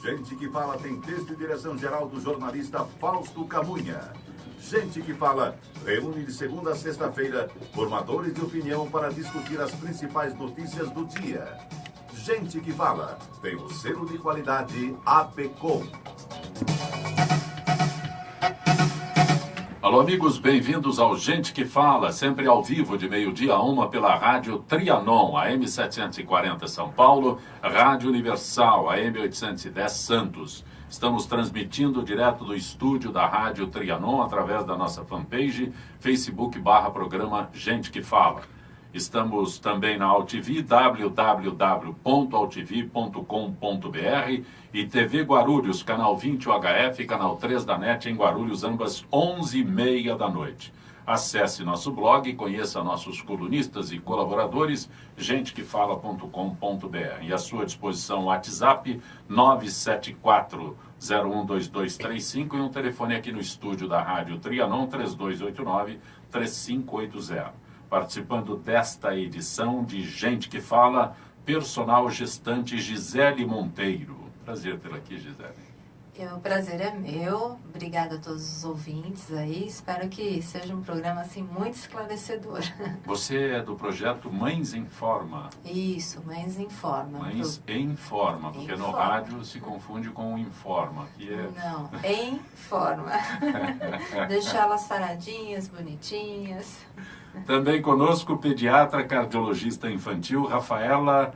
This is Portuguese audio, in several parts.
Gente que Fala tem texto e direção geral do jornalista Fausto Camunha. Gente que Fala reúne de segunda a sexta-feira formadores de opinião para discutir as principais notícias do dia. Gente que Fala tem o selo de qualidade APECOM. Alô, amigos, bem-vindos ao Gente que Fala, sempre ao vivo de meio-dia a 1 pela Rádio Trianon, AM 740 São Paulo, Rádio Universal, AM 810 Santos. Estamos transmitindo direto do estúdio da Rádio Trianon através da nossa fanpage, Facebook/programa Gente que Fala. Estamos também na AltV, www.altv.com.br e TV Guarulhos, canal 20 UHF, canal 3 da NET em Guarulhos, ambas 11h30 da noite. Acesse nosso blog, conheça nossos colunistas e colaboradores, gentequefala.com.br. E à sua disposição o WhatsApp 974-012235 e um telefone aqui no estúdio da Rádio Trianon 3289-3580. Participando desta edição de Gente que Fala, personal gestante Gisele Monteiro. Prazer tê-la aqui, Gisele. O prazer é meu. Obrigada a todos os ouvintes aí. Espero que seja um programa assim muito esclarecedor. Você é do projeto Mães em Forma. Isso, Mães em Forma. Mães em Forma, porque no rádio se confunde com Informa. Que é... Não, em forma. Deixar elas saradinhas, bonitinhas. Também conosco, pediatra, cardiologista infantil, Rafaela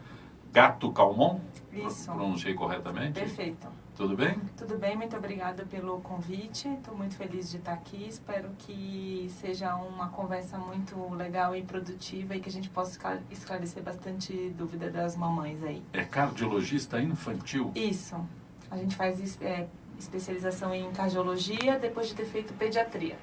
Gato Calmon. Isso. Pronunciei corretamente? Perfeito. Tudo bem? Tudo bem, muito obrigada pelo convite. Estou muito feliz de estar aqui. Espero que seja uma conversa muito legal e produtiva e que a gente possa esclarecer bastante dúvida das mamães aí. É cardiologista infantil? Isso. A gente faz especialização em cardiologia depois de ter feito pediatria.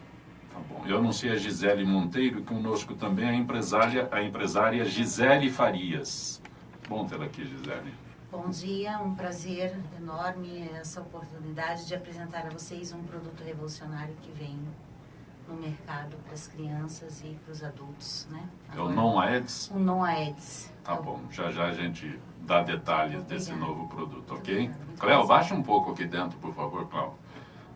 Tá bom. Eu anunciei a Gisele Monteiro e conosco também a empresária Gisele Farias. Bom tê-la aqui, Gisele. Bom dia, um prazer enorme essa oportunidade de apresentar a vocês um produto revolucionário que vem no mercado para as crianças e para os adultos, né? É o Non-Aedes? O Non-Aedes. Tá bom, já já a gente dá detalhes desse novo produto, ok? Muito Cléo, baixa um pouco aqui dentro, por favor, Cléo.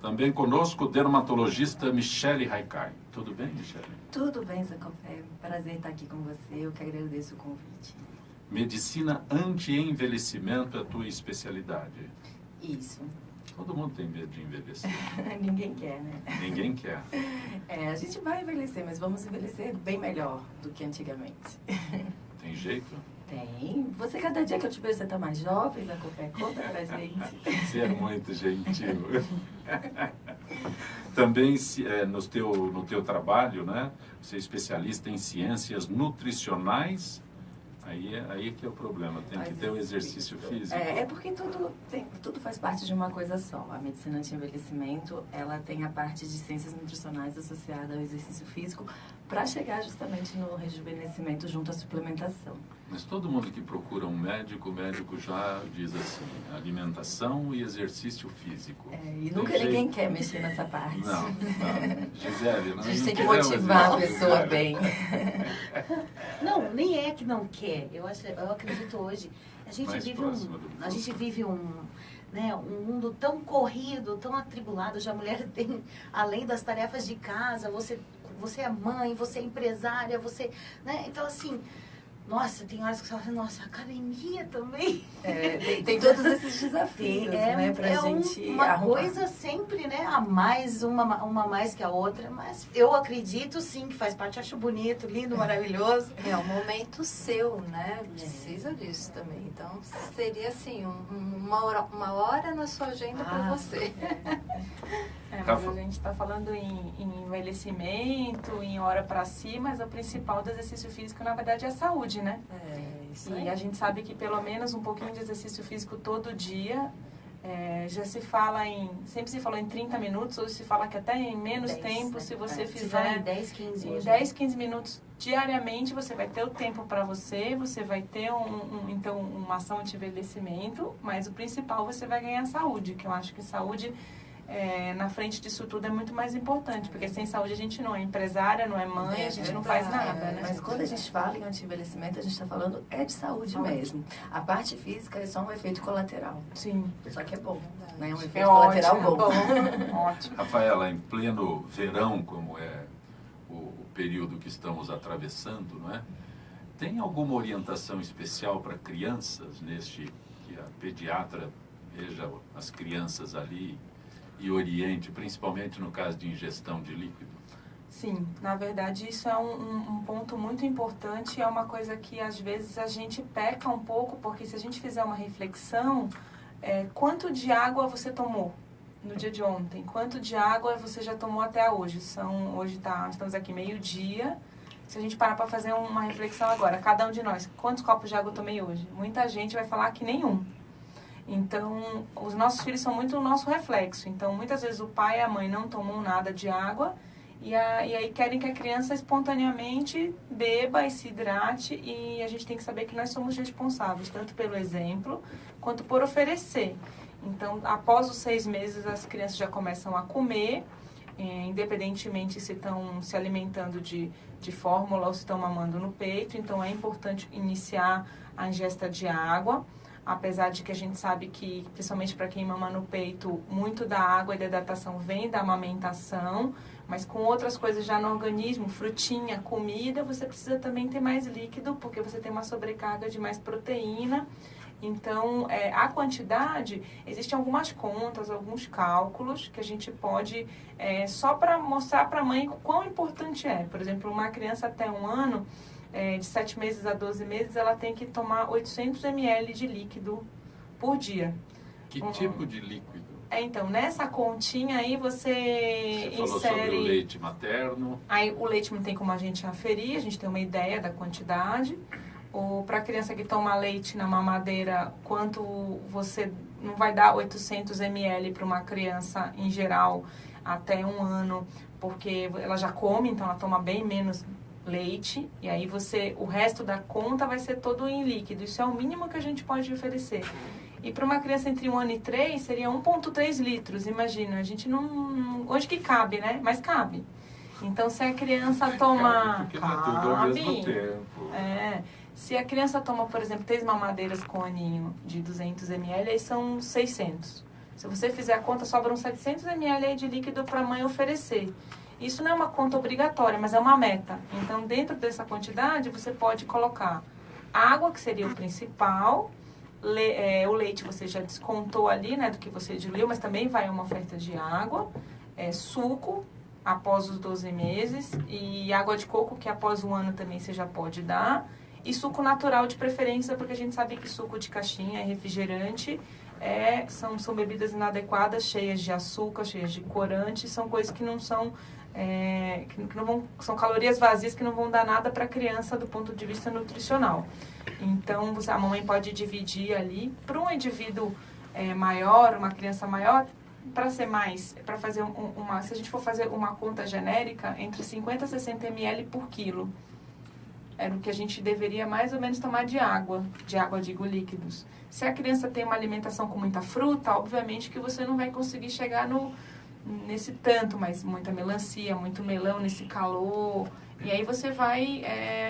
Também conosco o dermatologista Michele Haikai. Tudo bem, Michele? Tudo bem, Zé Café. Prazer estar aqui com você. Eu que agradeço o convite. Medicina anti-envelhecimento é a tua especialidade. Isso. Todo mundo tem medo de envelhecer. Ninguém quer, né? Ninguém quer. A gente vai envelhecer, mas vamos envelhecer bem melhor do que antigamente. Tem jeito? Tem. Você, cada dia que eu te vejo, você está mais jovem, Zé Café. Conta pra gente. Você é muito gentil. Também no teu trabalho, né? Você é especialista em ciências nutricionais. Aí que é o problema, tem que ter o exercício físico. É porque tudo faz parte de uma coisa só. A medicina anti-envelhecimento, ela tem a parte de ciências nutricionais associada ao exercício físico para chegar justamente no rejuvenescimento junto à suplementação. Mas todo mundo que procura um médico, o médico já diz assim, alimentação e exercício físico. E nunca ninguém quer mexer nessa parte. Não. Gisele, a gente tem que motivar a pessoa bem. Não, nem é que não quer. Eu acredito hoje. A gente vive um mundo tão corrido, tão atribulado. Hoje a mulher tem, além das tarefas de casa, você é mãe, você é empresária, né? Então, assim, nossa, tem horas que você fala, nossa, academia também. Tem todos esses desafios, né, pra gente uma arrumar. Coisa sempre, né, a mais, uma mais que a outra, mas eu acredito sim que faz parte, acho bonito, lindo, maravilhoso. É um momento seu, né? Precisa disso também. Então, seria assim, uma hora na sua agenda para você. Mas a gente está falando em envelhecimento, em hora para si, mas o principal do exercício físico, na verdade, é a saúde, né? Isso aí. E a gente sabe que pelo menos um pouquinho de exercício físico todo dia, já se fala sempre se falou em 30 minutos, hoje se fala que até em menos tempo, se você fizer 10, 15 hoje. 10, 15 minutos diariamente, você vai ter o tempo para você vai ter então uma ação de envelhecimento, mas o principal você vai ganhar saúde, que eu acho que saúde na frente disso tudo é muito mais importante, porque sem saúde a gente não é empresária, não é mãe, a gente não faz nada, né? Mas quando a gente fala em anti-envelhecimento, a gente está falando de saúde mesmo. A parte física é só um efeito colateral. Sim. Só que é bom, né? Um efeito colateral ótimo, bom. Ótimo. Rafaela, em pleno verão, como é o período que estamos atravessando, não é? Tem alguma orientação especial para crianças que a pediatra veja as crianças ali e oriente, principalmente no caso de ingestão de líquido? Sim, na verdade isso é um ponto muito importante, é uma coisa que às vezes a gente peca um pouco, porque se a gente fizer uma reflexão, quanto de água você tomou no dia de ontem? Quanto de água você já tomou até hoje? Estamos aqui meio-dia. Se a gente parar para fazer uma reflexão agora, cada um de nós, quantos copos de água eu tomei hoje? Muita gente vai falar que nenhum. Então, os nossos filhos são muito o nosso reflexo. Então, muitas vezes o pai e a mãe não tomam nada de água e aí querem que a criança espontaneamente beba e se hidrate, e a gente tem que saber que nós somos responsáveis, tanto pelo exemplo quanto por oferecer. Então, após os 6 meses, as crianças já começam a comer, independentemente se estão se alimentando de fórmula ou se estão mamando no peito. Então, é importante iniciar a ingesta de água, apesar de que a gente sabe que, principalmente para quem mama no peito, muito da água e da hidratação vem da amamentação, mas com outras coisas já no organismo, frutinha, comida, você precisa também ter mais líquido, porque você tem uma sobrecarga de mais proteína. Então, a quantidade, existem algumas contas, alguns cálculos que a gente pode, só para mostrar para a mãe o quão importante é. Por exemplo, uma criança até 1 ano, de 7 meses a 12 meses, ela tem que tomar 800 ml de líquido por dia. Que tipo de líquido? Então, nessa continha aí você falou insere... sobre o leite materno. Aí o leite não tem como a gente aferir, a gente tem uma ideia da quantidade. Ou para a criança que toma leite na mamadeira, quanto você não vai dar 800 ml para uma criança em geral até 1 ano, porque ela já come, então ela toma bem menos leite, e aí o resto da conta vai ser todo em líquido. Isso é o mínimo que a gente pode oferecer. E para uma criança entre 1 ano e 3, seria 1,3 litros. Imagina, a gente não... Onde que cabe, né? Mas cabe. Então, se a criança toma... Porque não é tudo ao mesmo tempo. Se a criança toma, por exemplo, 3 mamadeiras com aninho de 200 ml, aí são 600. Se você fizer a conta, sobram 700 ml aí de líquido para a mãe oferecer. Isso não é uma conta obrigatória, mas é uma meta. Então, dentro dessa quantidade, você pode colocar água, que seria o principal. O leite você já descontou ali, né, do que você diluiu, mas também vai uma oferta de água. Suco, após os 12 meses. E água de coco, que após 1 ano também você já pode dar. E suco natural de preferência, porque a gente sabe que suco de caixinha, refrigerante, são bebidas inadequadas, cheias de açúcar, cheias de corante, são coisas que não são... são calorias vazias que não vão dar nada para a criança do ponto de vista nutricional. Então, a mamãe pode dividir ali para um indivíduo maior, uma criança maior, para fazer se a gente for fazer uma conta genérica, entre 50 a 60 ml por quilo. Era o que a gente deveria mais ou menos tomar de água, digo, líquidos. Se a criança tem uma alimentação com muita fruta, obviamente que você não vai conseguir chegar nesse tanto, mas muita melancia, muito melão nesse calor, e aí você vai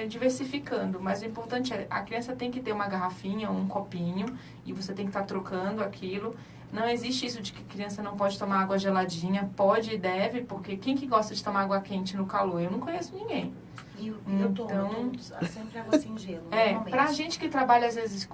diversificando. Mas o importante a criança tem que ter uma garrafinha, um copinho, e você tem que estar trocando aquilo. Não existe isso de que criança não pode tomar água geladinha, pode e deve, porque quem que gosta de tomar água quente no calor? Eu não conheço ninguém. Eu tomo sempre água sem gelo. Pra gente que trabalha às vezes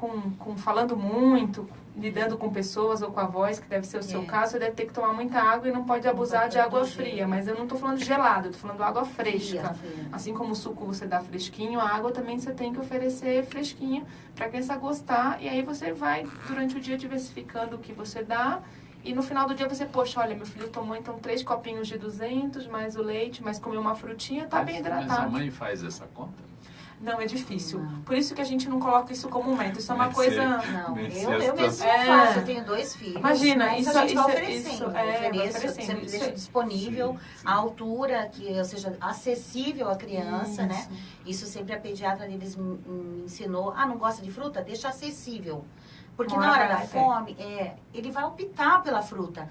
falando muito, lidando com pessoas ou com a voz, que deve ser o seu caso, você deve ter que tomar muita água e não pode abusar de água fria. Mas eu não estou falando de gelado, eu estou falando de água fresca. Fria. Assim como o suco você dá fresquinho, a água também você tem que oferecer fresquinha para a criança gostar. E aí você vai, durante o dia, diversificando o que você dá. E no final do dia você, poxa, olha, meu filho tomou então 3 copinhos de 200, mais o leite, mais comeu uma frutinha, tá bem hidratado. Mas a mãe faz essa conta? Não, é difícil. Não. Por isso que a gente não coloca isso como meta. Isso é uma coisa... Não, eu mesmo faço. Eu tenho 2 filhos. Imagina, isso a gente vai oferecendo. Ofereço, sempre isso deixo disponível a altura que seja acessível à criança, né? Isso sempre a pediatra deles me ensinou. Não gosta de fruta? Deixa acessível. Porque na hora da fome, ele vai optar pela fruta.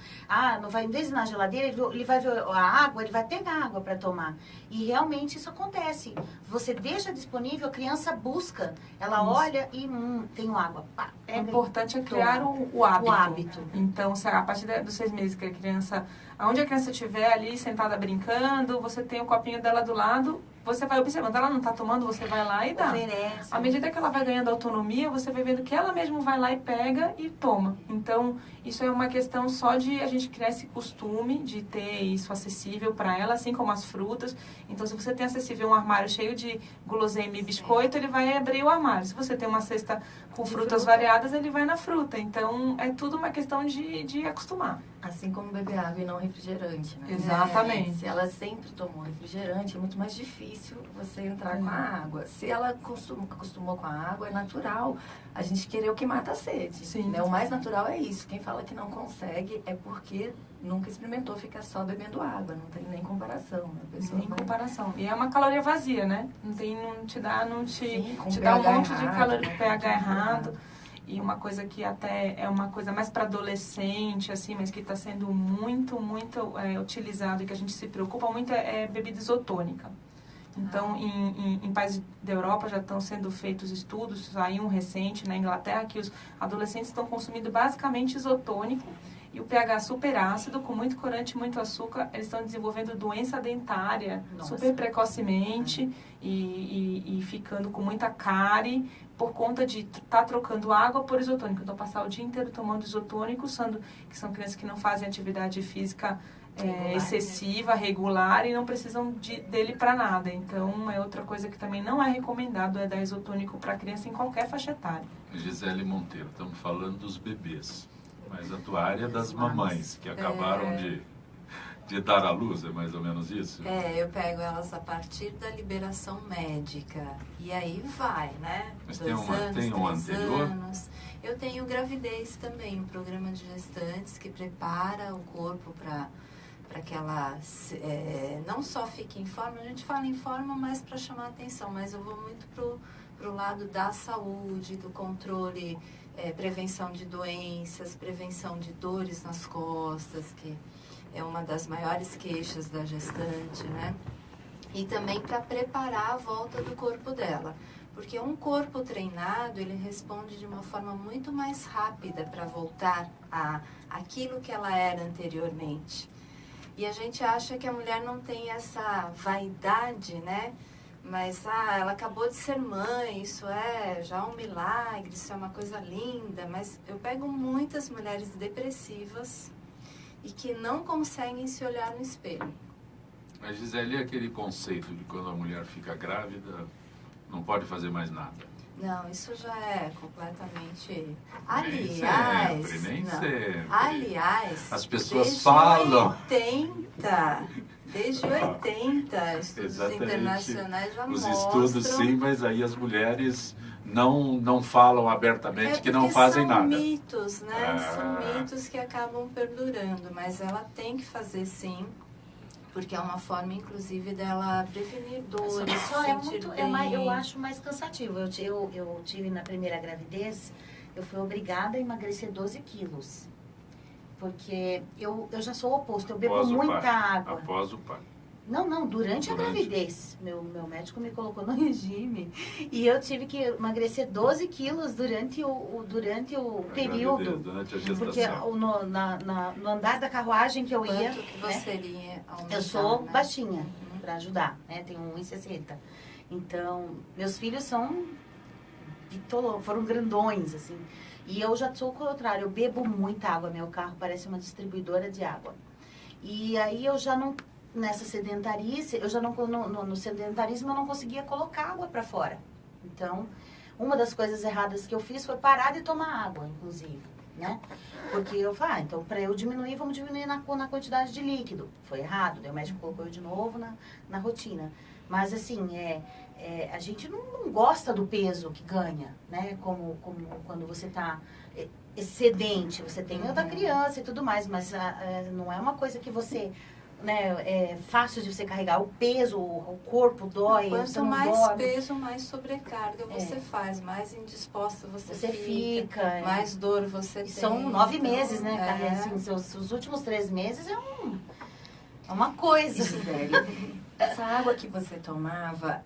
Não vai, em vez de ir na geladeira, ele vai ver a água, ele vai pegar água para tomar. E realmente isso acontece. Você deixa disponível, a criança busca. Ela olha e, tenho água. Pá, pega. O importante é criar o hábito. Então, se a partir dos 6 meses que a criança... Onde a criança estiver ali, sentada brincando, você tem o copinho dela do lado... Você vai observando, ela não está tomando, você vai lá e dá. Oferece. À medida que ela vai ganhando autonomia, você vai vendo que ela mesma vai lá e pega e toma. Então, isso é uma questão só de a gente criar esse costume de ter isso acessível para ela, assim como as frutas. Então, se você tem acessível um armário cheio de guloseima e biscoito, ele vai abrir o armário. Se você tem uma cesta com frutas variadas, ele vai na fruta. Então, é tudo uma questão de acostumar. Assim como beber água e não refrigerante, né? Exatamente. Se ela sempre tomou refrigerante, é muito mais difícil você entrar com a água. Se ela acostumou com a água, é natural a gente querer o que mata a sede. Sim. Né? O mais natural é isso. Quem fala que não consegue é porque nunca experimentou ficar só bebendo água. Não tem nem comparação. Né? Nem comparação. E é uma caloria vazia, né? Não te dá um pH monte de errado, caloria, né? pH errado. E uma coisa que até é uma coisa mais para adolescente, assim, mas que está sendo muito utilizado e que a gente se preocupa muito é bebida isotônica. Então, em países da Europa já estão sendo feitos estudos, saiu um recente na Inglaterra, que os adolescentes estão consumindo basicamente isotônico e o pH super ácido, com muito corante e muito açúcar, eles estão desenvolvendo doença dentária super precocemente e ficando com muita cárie por conta de estar trocando água por isotônico. Então, passar o dia inteiro tomando isotônico, que são crianças que não fazem atividade física excessiva, regular e não precisam dele para nada. Então, é outra coisa que também não é recomendado, é dar isotônico para criança em qualquer faixa etária. Gisele Monteiro, estamos falando dos bebês, mas a tua área é das mamães, que acabaram de dar à luz, é mais ou menos isso? Eu pego elas a partir da liberação médica. E aí vai, né? Mas 2 anos, tem um 3 anterior? anos. Eu tenho gravidez também, um programa de gestantes que prepara o corpo para que ela não só fique em forma, a gente fala em forma mais para chamar a atenção, mas eu vou muito pro lado da saúde, do controle, prevenção de doenças, prevenção de dores nas costas, que é uma das maiores queixas da gestante, né? E também para preparar a volta do corpo dela. Porque um corpo treinado, ele responde de uma forma muito mais rápida para voltar a aquilo que ela era anteriormente. E a gente acha que a mulher não tem essa vaidade, né? Mas, ela acabou de ser mãe, isso é já um milagre, isso é uma coisa linda. Mas eu pego muitas mulheres depressivas e que não conseguem se olhar no espelho. Mas, Gisele, aquele conceito de quando a mulher fica grávida, não pode fazer mais nada. Não, isso já é completamente... Nem sempre. Aliás, as pessoas falam. Desde 80, estudos internacionais já os mostram... estudos sim, mas aí as mulheres não falam abertamente que não fazem nada. São mitos, né? São mitos que acabam perdurando, mas ela tem que fazer sim, porque é uma forma, inclusive, dela prevenir dores, eu acho mais cansativo. Eu tive na primeira gravidez, eu fui obrigada a emagrecer 12 quilos. Porque eu já sou o oposto, eu bebo muita água. Após o parto. Não, durante a gravidez. Meu médico me colocou no regime e eu tive que emagrecer 12 quilos durante o período. Durante a gestação. Porque no andar da carruagem que eu ia... Quanto que você iria aumentar, eu sou né? baixinha, para ajudar, né? Tenho 1,60. Então, meus filhos foram grandões, assim. E eu já sou o contrário, eu bebo muita água, meu carro parece uma distribuidora de água. E aí eu já não, nessa sedentarice, no sedentarismo eu não conseguia colocar água para fora. Então, uma das coisas erradas que eu fiz foi parar de tomar água, inclusive, né? Porque eu falei, então para eu diminuir, vamos diminuir na quantidade de líquido. Foi errado, daí o médico colocou eu de novo na rotina. Mas assim, a gente não gosta do peso que ganha, né? Como quando você está excedente, você tem outra criança e tudo mais, mas não é uma coisa que você né, é fácil de você carregar, o peso, o corpo dói, você Quanto não mais dorme. peso, mais sobrecarga você faz, mais indisposta você fica, mais dor você E tem. são 9 então, meses, né, carregar, assim, os últimos 3 meses é uma coisa. Essa água que você tomava,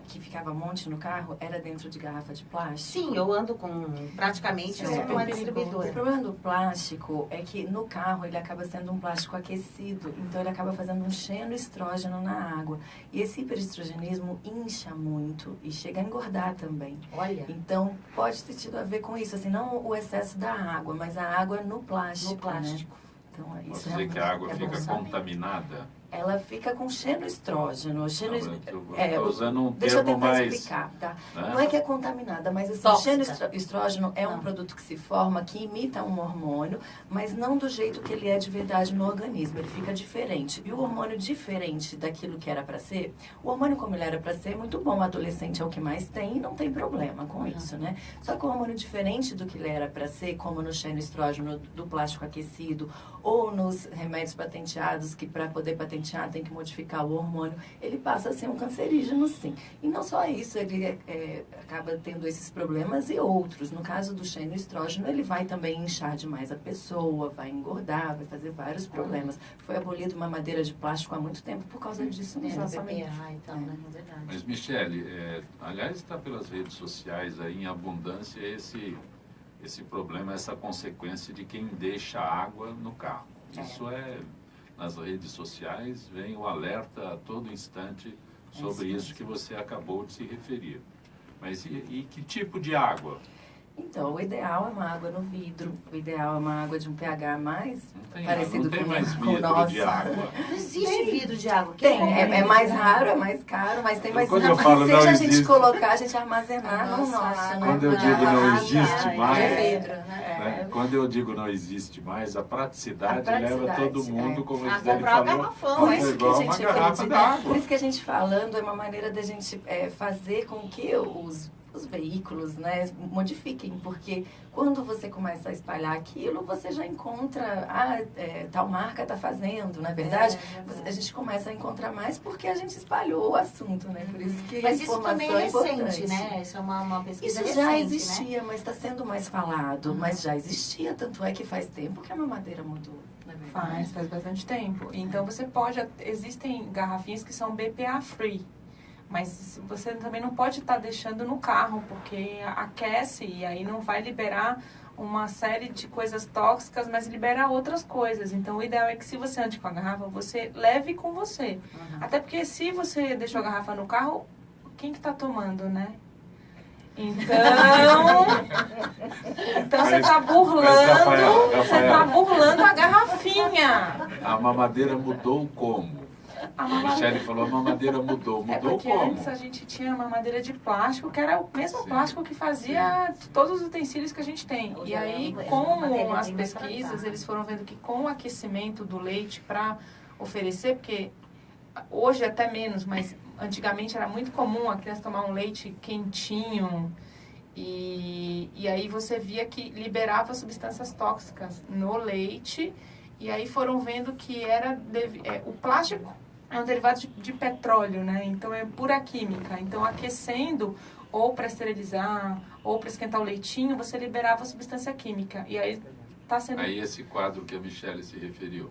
que ficava um monte no carro, era dentro de garrafa de plástico? Sim, eu ando com praticamente uma distribuidora. O problema do plástico é que no carro ele acaba sendo um plástico aquecido, então ele acaba fazendo um xenoestrógeno na água. E esse hiperestrogenismo incha muito e chega a engordar também. Olha. Então pode ter tido a ver com isso, assim, não o excesso da água, mas a água no plástico. No plástico. Né? Então, Posso dizer que a água fica contaminada? Ela fica com xenoestrógeno. Estou usando um deixa eu termo tentar mais... explicar, tá? Né? Não é que é contaminada, mas assim, o xenoestrógeno é um produto que se forma, que imita um hormônio, mas não do jeito que ele é de verdade no organismo. Ele fica diferente. E o hormônio diferente daquilo que era para ser, o hormônio como ele era para ser é muito bom. O adolescente é o que mais tem e não tem problema com isso, né? Só que o hormônio diferente do que ele era para ser, como no xenoestrógeno do plástico aquecido ou nos remédios patenteados, que para poder patentear tem que modificar o hormônio, ele passa a ser um cancerígeno, sim. E não só isso, ele acaba tendo esses problemas e outros. No caso do xenoestrógeno, ele vai também inchar demais a pessoa, vai engordar, vai fazer vários problemas. Foi abolida uma madeira de plástico há muito tempo por causa disso mesmo. Então, né? É verdade. Mas, Michele, aliás, está pelas redes sociais aí em abundância esse problema, essa consequência de quem deixa água no carro. Isso nas redes sociais, vem o alerta a todo instante sobre isso que você acabou de se referir. Mas e que tipo de água? Então, o ideal é uma água no vidro, o ideal é uma água de um pH mais parecido com o nosso. Não tem mais vidro de água. Não existe vidro de água. Tem, é mais raro, é mais caro, mas tem mais... Quando eu falo não a gente existe, colocar, a gente armazenar no nosso. Quando eu digo não existe mais... vidro, né? Quando eu digo não existe mais, a praticidade leva todo mundo, como a Gisele comprar falou, garrafão, por isso que a igual gente uma garrafa d'água. Por isso que a gente falando é uma maneira da gente fazer com que os veículos, né, modifiquem, porque quando você começa a espalhar aquilo, você já encontra, tal marca está fazendo, não é verdade? A gente começa a encontrar mais porque a gente espalhou o assunto, né? Por isso que mas a isso informação também é recente, importante. né? Isso é uma pesquisa Isso recente, já existia, né? mas está sendo mais falado, mas já existia, tanto é que faz tempo que a mamadeira mudou. Faz bastante tempo. Então existem garrafinhas que são BPA free. Mas você também não pode estar deixando no carro, porque aquece e aí não vai liberar uma série de coisas tóxicas, mas libera outras coisas. Então, o ideal é que se você ande com a garrafa, você leve com você. Até porque se você deixou a garrafa no carro, quem que está tomando, né? Então você está burlando a garrafinha. A mamadeira mudou como? A Michele falou, a mamadeira mudou. Mudou porque como? Antes a gente tinha mamadeira de plástico, que era o mesmo plástico que fazia todos os utensílios que a gente tem. E aí, com as pesquisas, eles foram vendo que com o aquecimento do leite para oferecer, porque hoje até menos, mas antigamente era muito comum a criança tomar um leite quentinho. E aí você via que liberava substâncias tóxicas no leite. E aí foram vendo que o plástico é um derivado de petróleo, né? Então é pura química. Então aquecendo ou para esterilizar ou para esquentar o leitinho, você liberava a substância química. E aí está sendo... Aí esse quadro que a Michele se referiu.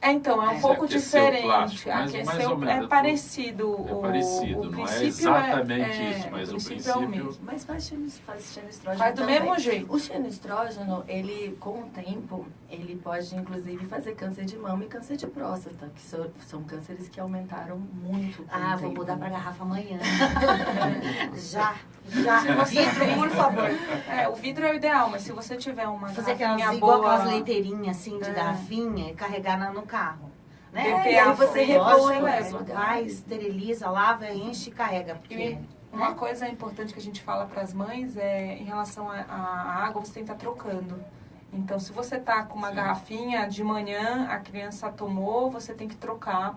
Então, é um pouco diferente. É parecido. É parecido, não é exatamente isso, mas o princípio... É o mesmo. Mas faz xenoestrógeno faz do também. mesmo jeito. O xenoestrógeno, ele, com o tempo, ele pode, inclusive, fazer câncer de mama e câncer de próstata, que são cânceres que aumentaram muito com o tempo. Vou mudar para garrafa amanhã. Já. Vidro, por favor. O vidro é o ideal, mas se você tiver uma fazer garrafinha igual boa... aquelas leiteirinhas assim de garrafinha e carregar no carro. Né? E aí você repõe, vai, esteriliza, lava, enche e carrega. Porque, uma coisa importante que a gente fala para as mães é em relação à água, você tem que estar trocando. Então, se você tá com uma garrafinha de manhã, a criança tomou, você tem que trocar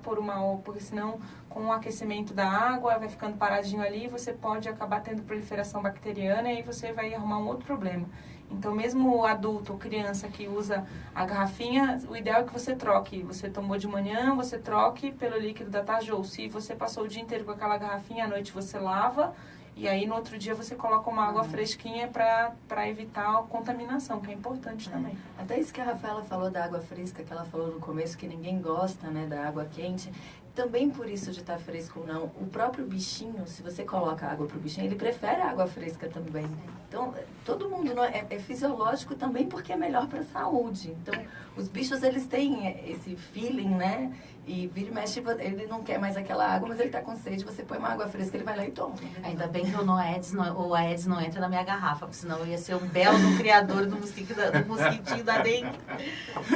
porque senão, com o aquecimento da água, vai ficando paradinho ali, você pode acabar tendo proliferação bacteriana e aí você vai arrumar um outro problema. Então, mesmo o adulto ou criança que usa a garrafinha, o ideal é que você troque. Você tomou de manhã, você troque pelo líquido da tarde. Ou se você passou o dia inteiro com aquela garrafinha, à noite você lava. E aí, no outro dia, você coloca uma água fresquinha para evitar a contaminação, que é importante também. Até isso que a Rafaela falou da água fresca, que ela falou no começo, que ninguém gosta, né, da água quente. Também por isso de estar fresco ou não, o próprio bichinho, se você coloca água para o bichinho, ele prefere a água fresca também. Então, todo mundo não é fisiológico também porque é melhor para a saúde. Então, os bichos, eles têm esse feeling, né? E vira e mexe, ele não quer mais aquela água, mas ele está com sede, você põe uma água fresca, ele vai lá e toma. Ainda bem que o Aedes não entra na minha garrafa, porque senão eu ia ser um belo do criador do mosquitinho da dengue.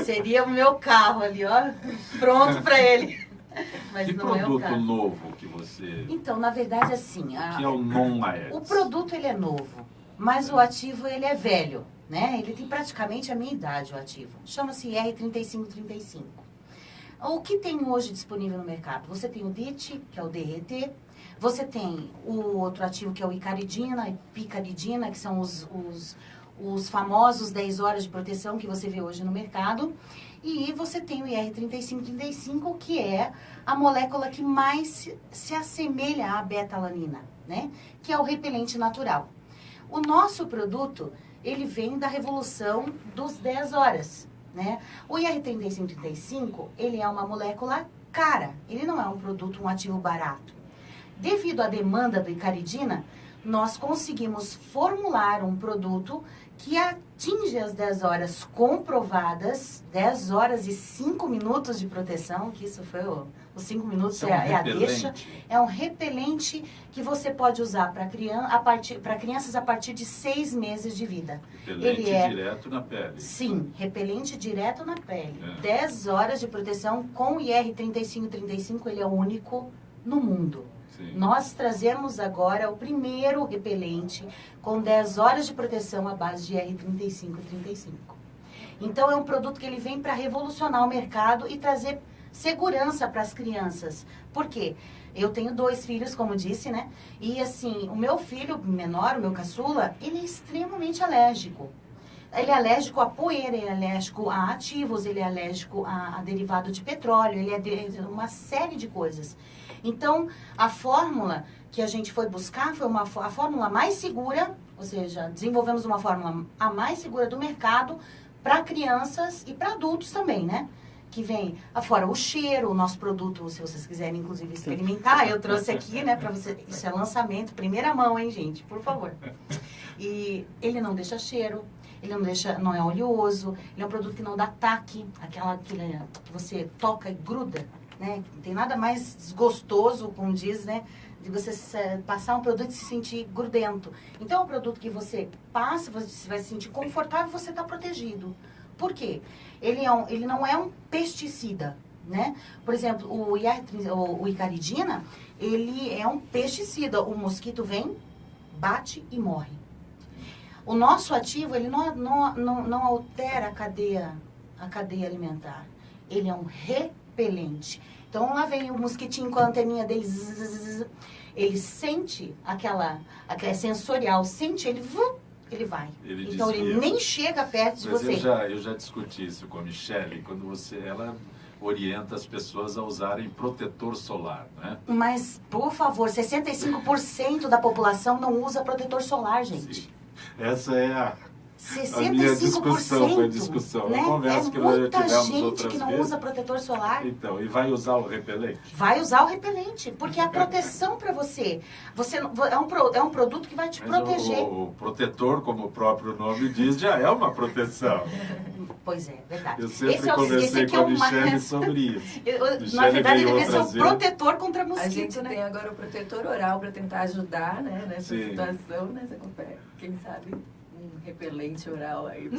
Seria o meu carro ali, ó, pronto para ele. Mas que não produto é o caso. novo que você... Então, na verdade, assim... que é o non-Aedes? O produto, ele é novo, mas o ativo, ele é velho, né? Ele tem praticamente a minha idade, o ativo. Chama-se R3535. O que tem hoje disponível no mercado? Você tem o DIT, que é o DRT. Você tem o outro ativo, que é o Icaridina e Picaridina, que são os famosos 10 horas de proteção que você vê hoje no mercado. E você tem o IR3535, que é a molécula que mais se assemelha à beta-alanina, né? Que é o repelente natural. O nosso produto, ele vem da revolução dos 10 horas, né? O IR3535, ele é uma molécula cara, ele não é um produto, um ativo barato. Devido à demanda do Icaridina, nós conseguimos formular um produto que atinge as 10 horas comprovadas, 10 horas e 5 minutos de proteção, que isso foi os 5 minutos é a deixa. É um repelente que você pode usar para crianças a partir de 6 meses de vida. Repelente direto na pele. Sim, repelente direto na pele. 10 horas de proteção com o IR3535, ele é o único no mundo. Sim. Nós trazemos agora o primeiro repelente com 10 horas de proteção à base de R3535. Então, é um produto que ele vem para revolucionar o mercado e trazer segurança para as crianças. Por quê? Eu tenho 2 filhos, como disse, né? E, assim, o meu filho menor, o meu caçula, ele é extremamente alérgico. Ele é alérgico a poeira, ele é alérgico a ativos, ele é alérgico a derivado de petróleo, ele é uma série de coisas. Então, a fórmula que a gente foi buscar foi a fórmula mais segura, ou seja, desenvolvemos uma fórmula a mais segura do mercado para crianças e para adultos também, né? Que vem afora o cheiro, o nosso produto, se vocês quiserem, inclusive, experimentar, eu trouxe aqui, né, para você, isso é lançamento, primeira mão, hein, gente, por favor. E ele não deixa cheiro, ele não é oleoso, ele é um produto que não dá taque, aquele que você toca e gruda. Né? Não tem nada mais desgostoso, como diz, né? De você passar um produto e se sentir grudento. Então, é um produto que você passa, você vai se sentir confortável e você está protegido. Por quê? Ele não é um pesticida, né? Por exemplo, o Icaridina, ele é um pesticida. O mosquito vem, bate e morre. O nosso ativo, ele não altera a cadeia alimentar. Ele é um repelente. Então, lá vem o mosquitinho com a anteninha dele, ele sente aquela sensorial, sente, ele vai. Então, ele nem chega perto de você. Eu já discuti isso com a Michele, quando ela orienta as pessoas a usarem protetor solar, né? Mas, por favor, 65% da população não usa protetor solar, gente. Sim. Essa é a 65%, minha discussão, foi a discussão. Né? A conversa que nós já tivemos outras vezes. Muita gente que não usa protetor solar. Então, e vai usar o repelente? Vai usar o repelente, porque é a proteção para você. É um produto que vai te proteger. O protetor, como o próprio nome diz, já é uma proteção. Pois é, verdade. Eu sempre conversei com a Michele sobre isso. Na verdade, ele deve ser um protetor contra mosquito, A gente tem agora o protetor oral para tentar ajudar, né, nessa Sim. situação, né? Quem sabe um repelente oral aí.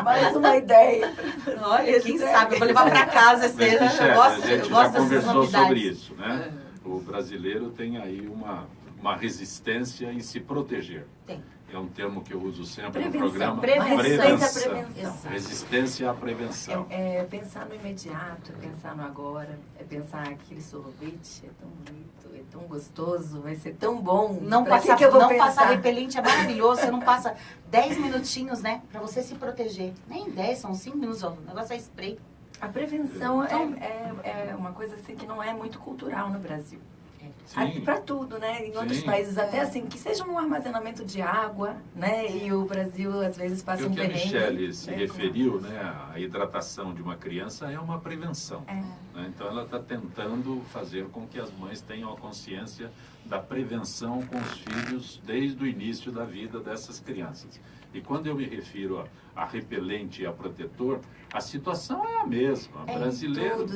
Mais uma ideia. Olha, quem sabe, eu vou levar para casa esse Mas, Michele, eu gosto a gente dessas já conversou novidades. sobre isso, né? O brasileiro tem aí uma resistência em se proteger. Tem. É um termo que eu uso sempre Prevenção. no programa. Prevenção. Resistência à prevenção. Pensar no imediato, é pensar no agora, é pensar aquele sorvete, é tão bonito, é tão gostoso, vai ser tão bom. Não passar repelente é maravilhoso. Você não passa 10 minutinhos, né? Pra você se proteger. Nem 10, são 5 minutos. O negócio é spray. A prevenção é uma coisa assim que não é muito cultural no Brasil. Para tudo, né? Em outros países, até assim, que seja um armazenamento de água, né? E o Brasil, às vezes, passa um perrengue. O que a Michele se referiu, né? A hidratação de uma criança é uma prevenção. Né? Então, ela está tentando fazer com que as mães tenham a consciência da prevenção com os filhos desde o início da vida dessas crianças. E quando eu me refiro a repelente e a protetor, a situação é a mesma. Brasileiro...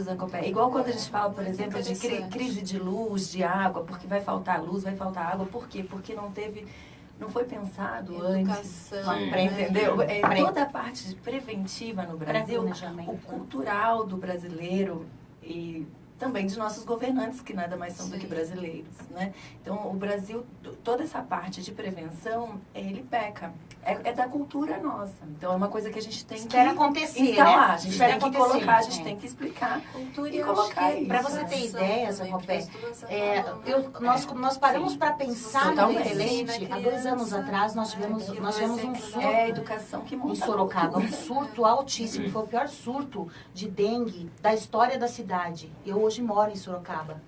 Igual quando a gente fala, por exemplo, de crise de luz, de água, porque vai faltar luz, vai faltar água. Por quê? Porque não foi pensado antes. Entendeu? Toda a parte preventiva no Brasil, o cultural do brasileiro e também de nossos governantes, que nada mais são do que brasileiros, né? Então, o Brasil, toda essa parte de prevenção, ele peca. É da cultura nossa. Então, é uma coisa que a gente tem que instalar. Né? A gente tem que colocar, a gente tem que explicar cultura e colocar isso. Para você ter ideia, Zé Copé, nós paramos para pensar no repelente. Há 2 anos atrás, nós tivemos um surto. É a educação que muda em Sorocaba, um surto altíssimo. Foi o pior surto de dengue da história da cidade. Eu hoje moro em Sorocaba.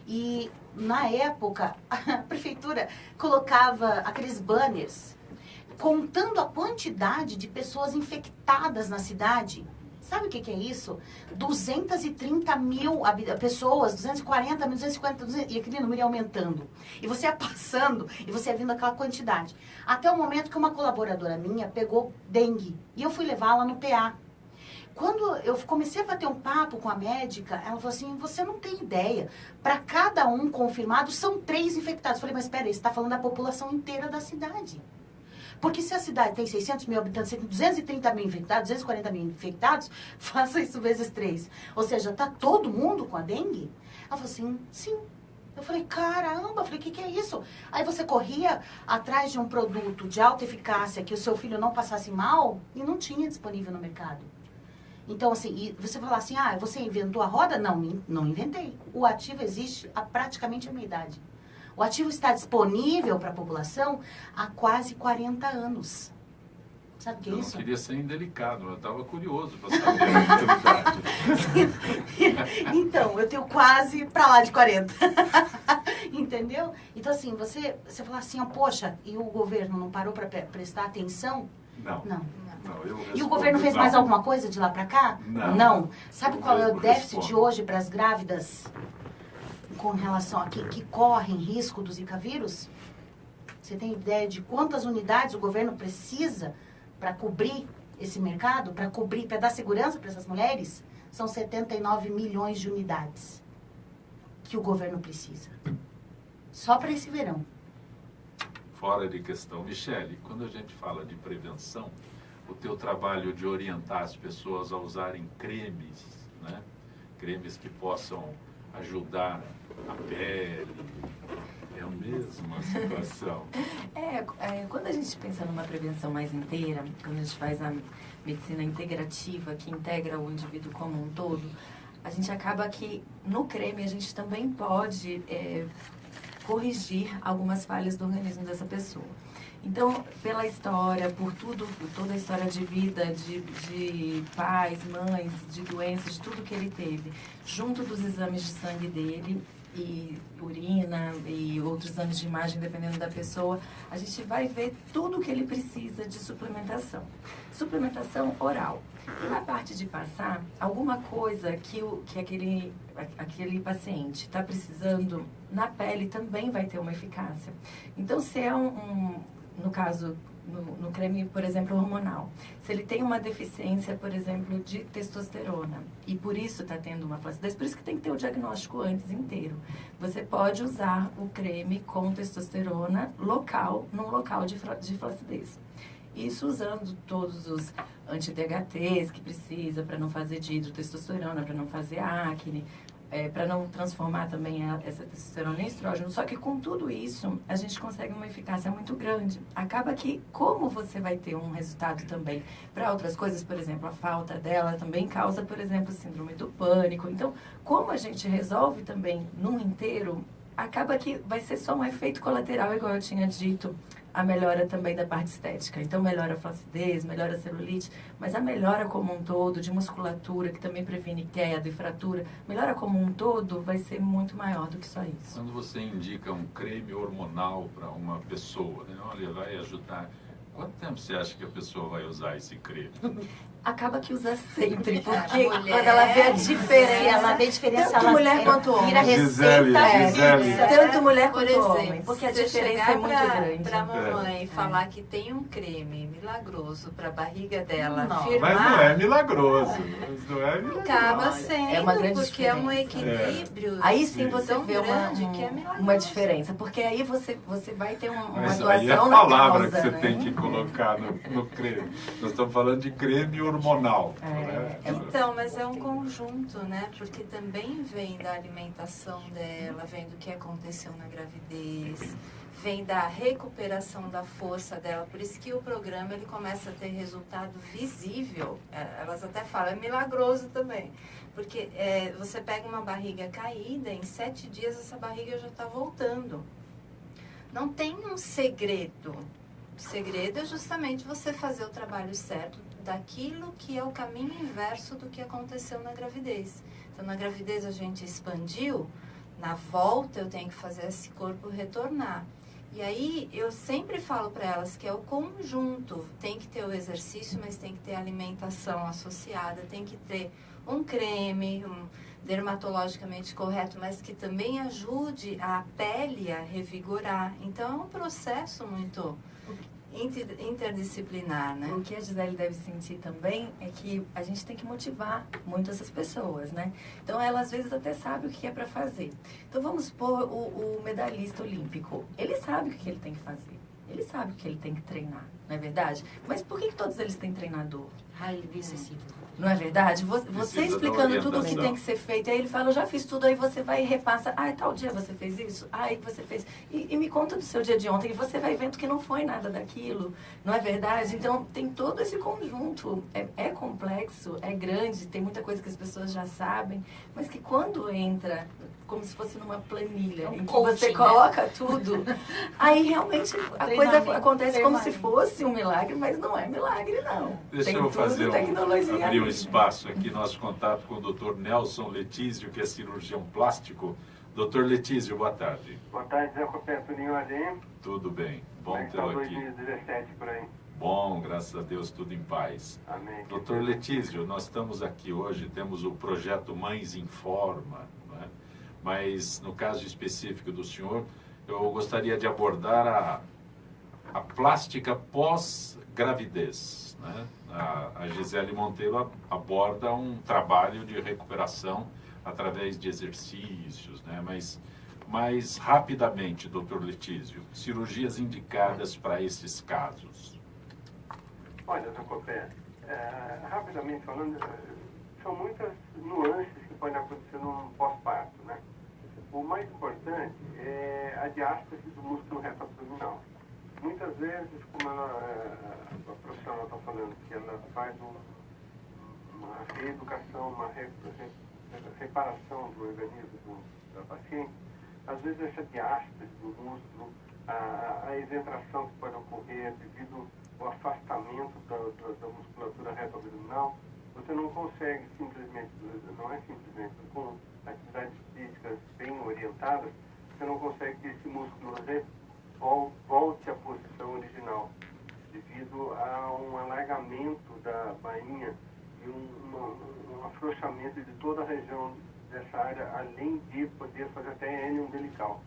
E, na época, a prefeitura colocava aqueles banners contando a quantidade de pessoas infectadas na cidade. Sabe o que é isso? 230 mil pessoas, 240 mil, 250, 200, e aquele número ia aumentando. E você ia passando, e você ia vindo aquela quantidade. Até o momento que uma colaboradora minha pegou dengue. E eu fui levá-la no PA. Quando eu comecei a bater um papo com a médica, ela falou assim, você não tem ideia. Para cada um confirmado, são 3 infectados. Eu falei, mas espera aí, você está falando da população inteira da cidade. Porque se a cidade tem 600 mil habitantes, tem 230 mil infectados, 240 mil infectados, faça isso vezes 3. Ou seja, está todo mundo com a dengue? Ela falou assim, sim. Eu falei, caramba, eu falei, o que é isso? Aí você corria atrás de um produto de alta eficácia que o seu filho não passasse mal e não tinha disponível no mercado. Então, assim, e você fala assim, você inventou a roda? Não, não inventei. O ativo existe há praticamente a minha idade. O ativo está disponível para a população há quase 40 anos. Sabe o que é isso? Eu não queria ser indelicado, eu estava curioso para saber a verdade. Então, eu tenho quase para lá de 40. Entendeu? Então, assim, você fala assim, poxa, e o governo não parou para prestar atenção? Não. E o governo fez mais alguma coisa de lá para cá? Não. Sabe qual é o déficit de hoje para as grávidas com relação a que correm risco do Zika vírus? Você tem ideia de quantas unidades o governo precisa para cobrir esse mercado, para dar segurança para essas mulheres? São 79 milhões de unidades que o governo precisa. Só para esse verão. Fora de questão. Michele, quando a gente fala de prevenção, o teu trabalho de orientar as pessoas a usarem cremes, né? Cremes que possam ajudar a pele, é a mesma situação. Quando a gente pensa numa prevenção mais inteira, quando a gente faz a medicina integrativa, que integra o indivíduo como um todo, a gente acaba que no creme a gente também pode corrigir algumas falhas do organismo dessa pessoa. Então, pela história, por toda a história de vida, de pais, mães, de doenças, de tudo que ele teve, junto dos exames de sangue dele, e urina e outros exames de imagem, dependendo da pessoa, a gente vai ver tudo o que ele precisa de suplementação. Suplementação oral. E na parte de passar, alguma coisa que aquele paciente está precisando, na pele também vai ter uma eficácia. Então, se é no caso, no creme, por exemplo, hormonal, se ele tem uma deficiência, por exemplo, de testosterona, e por isso está tendo uma flacidez, por isso que tem que ter o diagnóstico antes inteiro. Você pode usar o creme com testosterona local, num local de flacidez. Isso usando todos os anti-DHTs que precisa para não fazer dihidrotestosterona, para não fazer acne, para não transformar também essa testosterona em estrógeno. Só que com tudo isso, a gente consegue uma eficácia muito grande. Acaba que, como você vai ter um resultado também para outras coisas, por exemplo, a falta dela também causa, por exemplo, síndrome do pânico. Então, como a gente resolve também num inteiro, acaba que vai ser só um efeito colateral, igual eu tinha dito, a melhora também da parte estética. Então, melhora a flacidez, melhora a celulite, mas a melhora como um todo, de musculatura, que também previne queda e fratura, melhora como um todo vai ser muito maior do que só isso. Quando você indica um creme hormonal para uma pessoa, né? Olha, vai ajudar. Quanto tempo você acha que a pessoa vai usar esse creme? Acaba que usa sempre, porque mulher, quando ela vê a diferença, ela vê a diferença, tanto ela mulher quanto homem. vira Gisele, receita. Tanto mulher Por quanto exemplo, homem, porque a se diferença é muito grande. Para a mamãe falar que tem um creme milagroso para a barriga dela Não. firmar, Mas não é milagroso. Não é milagroso. acaba sendo, É uma grande porque é um diferença. equilíbrio. Aí sim você tão vê grande que é milagroso. uma diferença, porque aí você vai ter uma Mas atuação aí é a na palavra causa, que você né? tem que colocar no creme. Nós estamos falando de creme hormonal. É, né? Então, mas é um conjunto, né? Porque também vem da alimentação dela, vem do que aconteceu na gravidez, vem da recuperação da força dela. Por isso que o programa ele começa a ter resultado visível. Elas até falam, é milagroso também. Porque você pega uma barriga caída, em 7 dias essa barriga já está voltando. Não tem um segredo. O segredo é justamente você fazer o trabalho certo daquilo que é o caminho inverso do que aconteceu na gravidez. Então, na gravidez a gente expandiu, na volta eu tenho que fazer esse corpo retornar. E aí, eu sempre falo para elas que é o conjunto. Tem que ter o exercício, mas tem que ter alimentação associada, tem que ter um creme, dermatologicamente correto, mas que também ajude a pele a revigorar. Então, é um processo muito interdisciplinar, né? O que a Gisele deve sentir também é que a gente tem que motivar muito essas pessoas, né? Então, ela às vezes até sabe o que é para fazer. Então, vamos supor o medalhista olímpico. Ele sabe o que ele tem que fazer. Ele sabe o que ele tem que treinar, não é verdade? Mas por que todos eles têm treinador? Ele necessita. Não é verdade? Você Precisa explicando da tudo o que orientação. tem que ser feito. Aí ele fala, eu já fiz tudo, aí você vai e repassa. Tal dia você fez isso? Aí você fez. E me conta do seu dia de ontem. E você vai vendo que não foi nada daquilo. Não é verdade? Então, tem todo esse conjunto. É complexo, é grande, tem muita coisa que as pessoas já sabem. Mas que quando entra, como se fosse numa planilha, em que coaching, você né? coloca tudo, aí realmente a coisa Treinamento, acontece como se treinamento. fosse um milagre, mas não é milagre, não. Deixa Tem eu tudo fazer tecnologia abrir um ali. espaço aqui, nosso contato com o Dr. Nelson Letísio, que é cirurgião plástico. Dr. Letísio, boa tarde. Boa tarde, Zé Copé, Tuninho Azinho. Tudo bem? Bom Como é que tá tê-lo aqui. 2017 por aí? Bom, graças a Deus, tudo em paz. Amém. Dr. Letísio, nós estamos aqui hoje, temos o projeto Mães em Forma, não é? Mas no caso específico do senhor, eu gostaria de abordar a plástica pós-gravidez, né? A Gisele Monteiro aborda um trabalho de recuperação através de exercícios, né? Mas rapidamente, doutor Letísio, cirurgias indicadas para esses casos. Olha, Zé Copé, rapidamente falando, são muitas nuances que podem acontecer num pós-parto, né? O mais importante é a diástase do músculo reto abdominal. Muitas vezes, como a profissional está falando, que ela faz uma reeducação, uma reparação do organismo da paciente, às vezes essa diástase do músculo, a exentração que pode ocorrer devido ao afastamento da musculatura reto abdominal, você não consegue simplesmente, não é simplesmente, com atividades físicas bem orientadas, você não consegue que esse músculo volte à posição original, devido a um alargamento da bainha e um afrouxamento de toda a região dessa área, além de poder fazer até hérnia umbilical.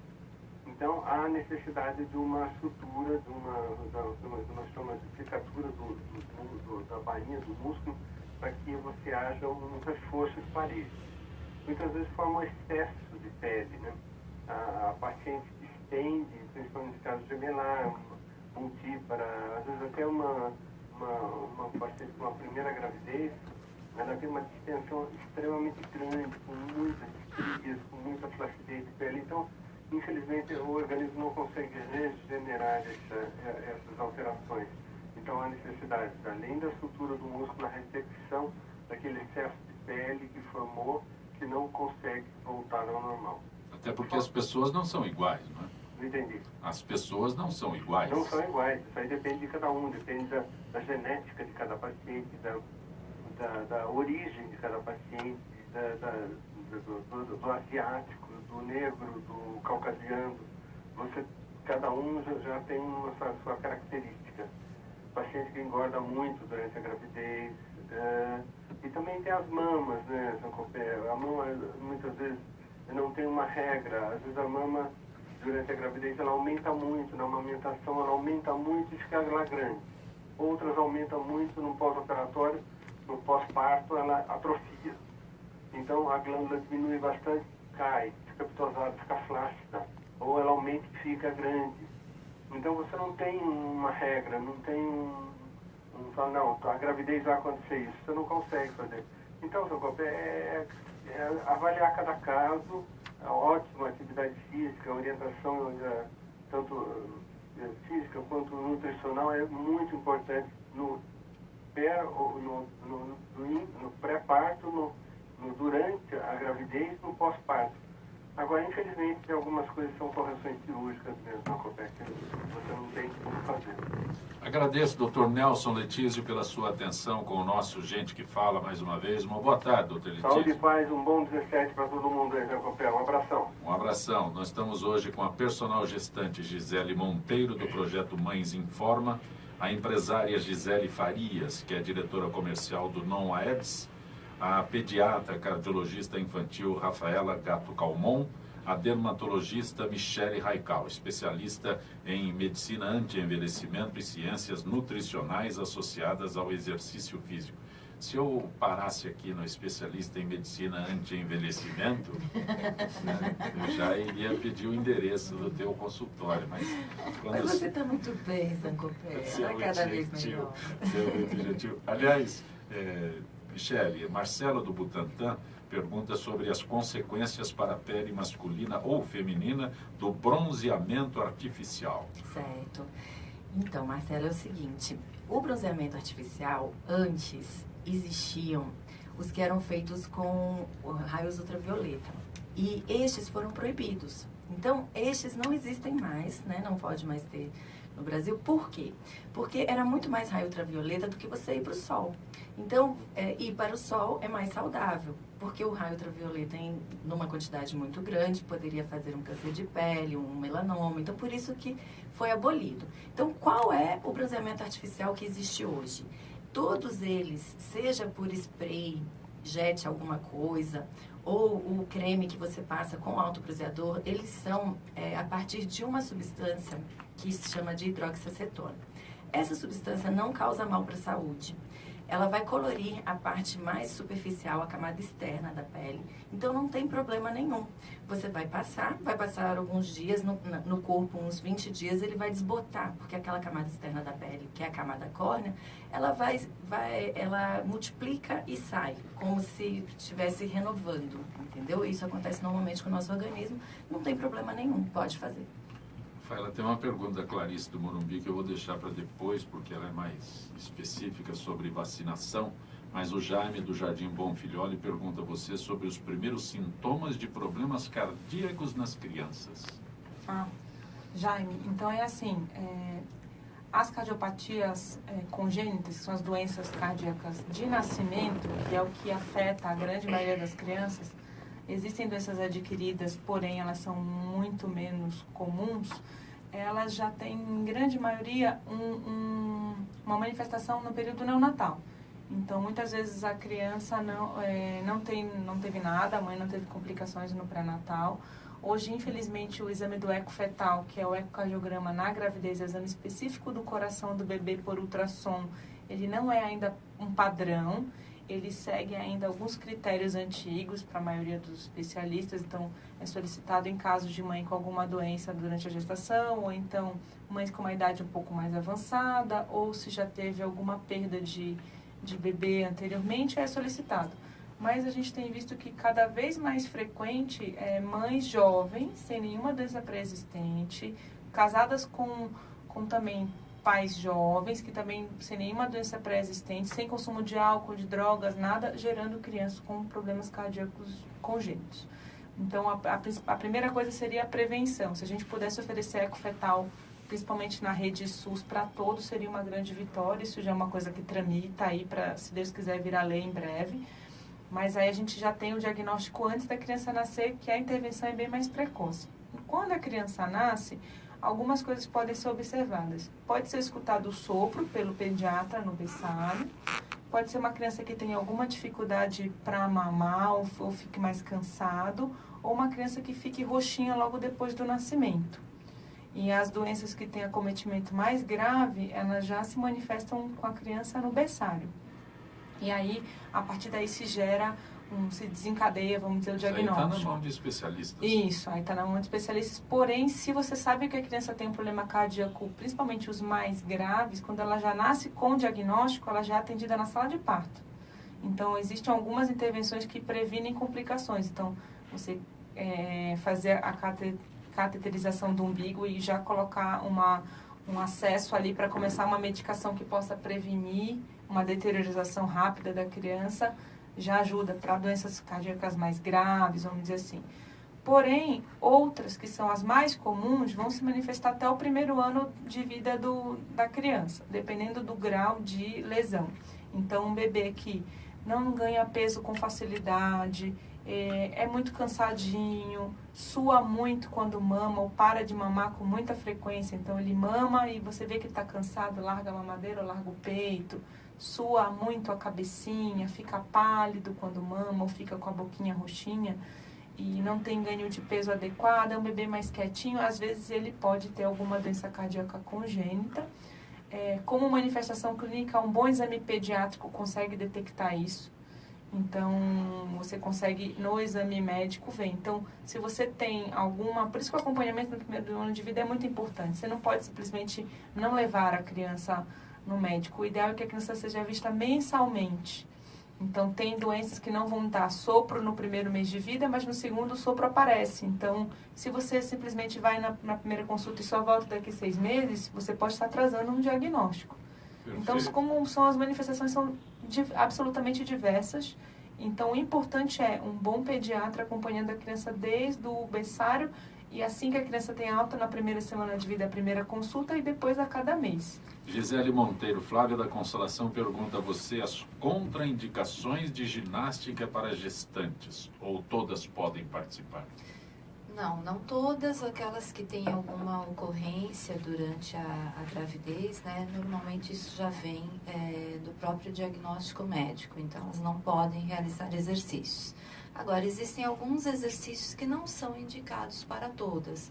Então, há necessidade de uma sutura, de uma chama de cicatura da bainha, do músculo, para que você haja um reforço de parede. Muitas vezes forma um excesso de pele, né? A paciente estende, principalmente no caso gemelar, multípara, às vezes até uma paciente com uma primeira gravidez, ela tem uma distensão extremamente grande, com muitas estrias, com muita flacidez de pele. Então, infelizmente, o organismo não consegue regenerar essas alterações. Então, há necessidade, além da sutura do músculo, a ressecção daquele excesso de pele que formou, que não consegue voltar ao normal. Até porque as pessoas não são iguais, não é? Não entendi. As pessoas não são iguais. Não são iguais. Isso aí depende de cada um, depende da genética de cada paciente, da origem de cada paciente, do asiático, do negro, do caucasiano. Cada um já tem uma sua característica. Paciente que engorda muito durante a gravidez. E também tem as mamas, né, Zancopé? A mama, muitas vezes, não tem uma regra. Às vezes a mama, durante a gravidez, ela aumenta muito. Na amamentação, ela aumenta muito e fica lá grande. Outras aumentam muito no pós-operatório. No pós-parto, ela atrofia. Então, a glândula diminui bastante, cai, fica pitosada, fica flácida. Ou ela aumenta e fica grande. Então, você não tem uma regra, não tem não, a gravidez vai acontecer isso. Você não consegue fazer. Então, é avaliar cada caso, a ótima atividade física, a orientação tanto física quanto nutricional é muito importante no pré-parto, durante a gravidez, no pós-parto. Agora, infelizmente, tem algumas coisas que são correções cirúrgicas mesmo, que você não tem como fazer. Agradeço, doutor Nelson Letísio, pela sua atenção com o nosso Gente que Fala mais uma vez. Uma boa tarde, doutor Letísio. Saúde e paz, um bom 17 para todo mundo aí, Zancopé. Um abração. Um abração. Nós estamos hoje com a personal gestante Gisele Monteiro, do projeto Mães Informa, a empresária Gisele Farias, que é diretora comercial do Non-Aeds, a pediatra cardiologista infantil Rafaela Gato Calmon, a dermatologista Michele Raical, especialista em medicina anti-envelhecimento e ciências nutricionais associadas ao exercício físico. Se eu parasse aqui no especialista em medicina anti-envelhecimento, né, eu já iria pedir o endereço do teu consultório. Mas você está muito bem, Zancopé. Está cada vez melhor. Você é muito gentil. Aliás, Michele, Marcelo do Butantan pergunta sobre as consequências para a pele masculina ou feminina do bronzeamento artificial. Certo. Então, Marcelo, é o seguinte, o bronzeamento artificial, antes existiam os que eram feitos com raios ultravioleta. E estes foram proibidos. Então, estes não existem mais, né? Não pode mais ter no Brasil. Por quê? Porque era muito mais raio ultravioleta do que você ir para o sol. Então, ir para o sol é mais saudável, porque o raio ultravioleta, numa quantidade muito grande, poderia fazer um câncer de pele, um melanoma. Então, por isso que foi abolido. Então, qual é o bronzeamento artificial que existe hoje? Todos eles, seja por spray, jet alguma coisa, ou o creme que você passa com autobronzeador, eles são a partir de uma substância que se chama de hidroxiacetona. Essa substância não causa mal para a saúde. Ela vai colorir a parte mais superficial, a camada externa da pele. Então, não tem problema nenhum. Você vai passar alguns dias no corpo, uns 20 dias, ele vai desbotar, porque aquela camada externa da pele, que é a camada córnea, ela ela multiplica e sai, como se estivesse renovando, entendeu? Isso acontece normalmente com o nosso organismo, não tem problema nenhum, pode fazer. Rafaela, tem uma pergunta da Clarice do Morumbi que eu vou deixar para depois, porque ela é mais específica sobre vacinação, mas o Jaime do Jardim Bom Filhole pergunta a você sobre os primeiros sintomas de problemas cardíacos nas crianças. Jaime, então é assim, as cardiopatias congênitas, que são as doenças cardíacas de nascimento, que é o que afeta a grande maioria das crianças, existem doenças adquiridas, porém elas são muito menos comuns, elas já têm, em grande maioria, uma manifestação no período neonatal. Então, muitas vezes a criança não teve nada, a mãe não teve complicações no pré-natal. Hoje, infelizmente, o exame do ecofetal, que é o ecocardiograma na gravidez, o exame específico do coração do bebê por ultrassom, ele não é ainda um padrão. Ele segue ainda alguns critérios antigos para a maioria dos especialistas, então é solicitado em casos de mãe com alguma doença durante a gestação, ou então mães com uma idade um pouco mais avançada, ou se já teve alguma perda de bebê anteriormente, é solicitado. Mas a gente tem visto que cada vez mais frequente mães jovens, sem nenhuma doença pré-existente, casadas com também pais jovens, que também sem nenhuma doença pré-existente, sem consumo de álcool, de drogas, nada, gerando crianças com problemas cardíacos congênitos. Então, a primeira coisa seria a prevenção. Se a gente pudesse oferecer ecofetal, principalmente na rede SUS, para todos, seria uma grande vitória. Isso já é uma coisa que tramita aí para, se Deus quiser, virar lei em breve. Mas aí a gente já tem o diagnóstico antes da criança nascer, que a intervenção é bem mais precoce. Quando a criança nasce, algumas coisas podem ser observadas. Pode ser escutado o sopro pelo pediatra no berçário. Pode ser uma criança que tenha alguma dificuldade para mamar ou fique mais cansado, ou uma criança que fique roxinha logo depois do nascimento. E as doenças que têm acometimento mais grave, elas já se manifestam com a criança no berçário. E aí, a partir daí se desencadeia, vamos dizer, o diagnóstico. Aí está na mão de especialistas. Isso, aí está na mão de especialistas. Porém, se você sabe que a criança tem um problema cardíaco, principalmente os mais graves, quando ela já nasce com o diagnóstico, ela já é atendida na sala de parto. Então, existem algumas intervenções que previnem complicações. Então, você fazer a cateterização do umbigo e já colocar um acesso ali para começar uma medicação que possa prevenir uma deteriorização rápida da criança, já ajuda para doenças cardíacas mais graves, vamos dizer assim. Porém, outras, que são as mais comuns, vão se manifestar até o primeiro ano de vida da criança, dependendo do grau de lesão. Então, um bebê que não ganha peso com facilidade, é muito cansadinho, sua muito quando mama ou para de mamar com muita frequência. Então, ele mama e você vê que ele está cansado, larga a mamadeira, larga o peito, sua muito a cabecinha, fica pálido quando mama ou fica com a boquinha roxinha e não tem ganho de peso adequado, é um bebê mais quietinho, às vezes ele pode ter alguma doença cardíaca congênita. Como manifestação clínica, um bom exame pediátrico consegue detectar isso. Então, você consegue, no exame médico, ver. Então, se você tem alguma... Por isso que o acompanhamento no primeiro ano de vida é muito importante. Você não pode simplesmente não levar a criança no médico. O ideal é que a criança seja vista mensalmente. Então, tem doenças que não vão dar sopro no primeiro mês de vida, mas no segundo o sopro aparece. Então, se você simplesmente vai na primeira consulta e só volta daqui a 6 meses, você pode estar atrasando um diagnóstico. Perfeito. Então, como são as manifestações são absolutamente diversas. Então, o importante é um bom pediatra acompanhando a criança desde o berçário e assim que a criança tem alta, na primeira semana de vida, a primeira consulta e depois a cada mês. Gisele Monteiro, Flávia da Consolação pergunta a você as contraindicações de ginástica para gestantes, ou todas podem participar? Não todas, aquelas que têm alguma ocorrência durante a gravidez, né? Normalmente isso já vem do próprio diagnóstico médico, então elas não podem realizar exercícios. Agora, existem alguns exercícios que não são indicados para todas.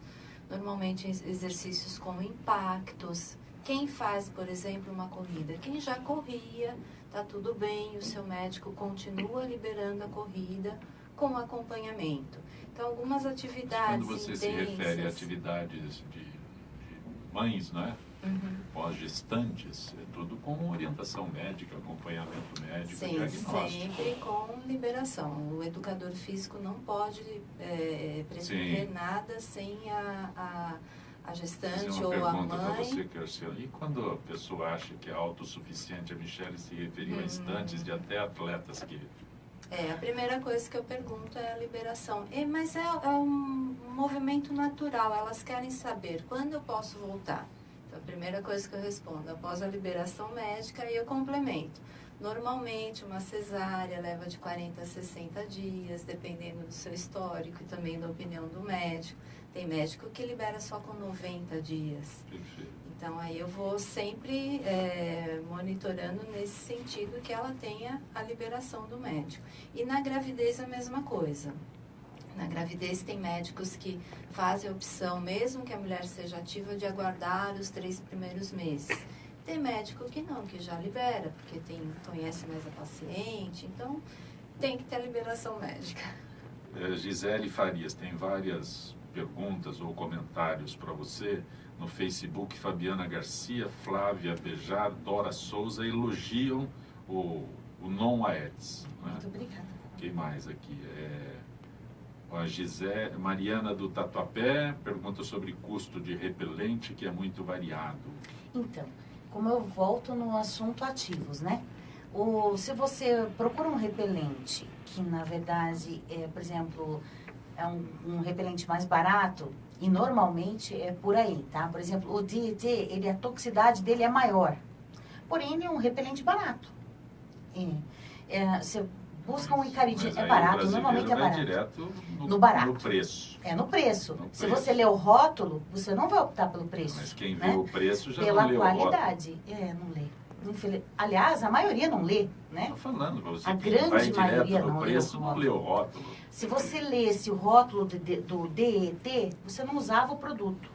Normalmente exercícios com impactos. Quem faz, por exemplo, uma corrida? Quem já corria, está tudo bem, o seu médico continua liberando a corrida com acompanhamento. Então, algumas atividades quando você intensas... se refere a atividades de mães, né? Uhum. Pós-gestantes, é tudo com orientação médica, acompanhamento médico, sim, diagnóstico. Sempre com liberação. O educador físico não pode prescrever nada sem a gestante ou a mãe. Uma pergunta para você, Kerciana. E quando a pessoa acha que é autossuficiente, a Michele se referiu a instantes de até atletas que... A primeira coisa que eu pergunto é a liberação. Mas é um movimento natural, elas querem saber quando eu posso voltar. Então, a primeira coisa que eu respondo, após a liberação médica, aí eu complemento. Normalmente, uma cesárea leva de 40 a 60 dias, dependendo do seu histórico e também da opinião do médico. Tem médico que libera só com 90 dias. Perfeito. Então, aí eu vou sempre monitorando nesse sentido que ela tenha a liberação do médico. E na gravidez a mesma coisa. Na gravidez tem médicos que fazem a opção, mesmo que a mulher seja ativa, de aguardar os 3 primeiros meses. Tem médico que não, que já libera, porque conhece mais a paciente, então tem que ter a liberação médica. Gisele Farias, tem várias perguntas ou comentários para você. No Facebook, Fabiana Garcia, Flávia Bejar, Dora Souza elogiam o Non-Aedes. Né? Muito obrigada. Quem mais aqui? A Mariana do Tatuapé pergunta sobre custo de repelente, que é muito variado. Então, como eu volto no assunto ativos, né? Se você procura um repelente, que na verdade, por exemplo, um repelente mais barato, e normalmente é por aí, tá? Por exemplo, o DDT, a toxicidade dele é maior, porém ele é um repelente barato. Você busca um icaridina, é barato, normalmente é barato. Direto no barato. No preço. No preço. Se preço. você ler o rótulo, você não vai optar pelo preço. Mas quem né? vê o preço já pela não lê qualidade. o rótulo. Não lê. Aliás, a maioria não lê, né? Estou falando para você. A grande maioria no não preço, lê o não lê o rótulo. Se você lesse o rótulo do DET, você não usava o produto.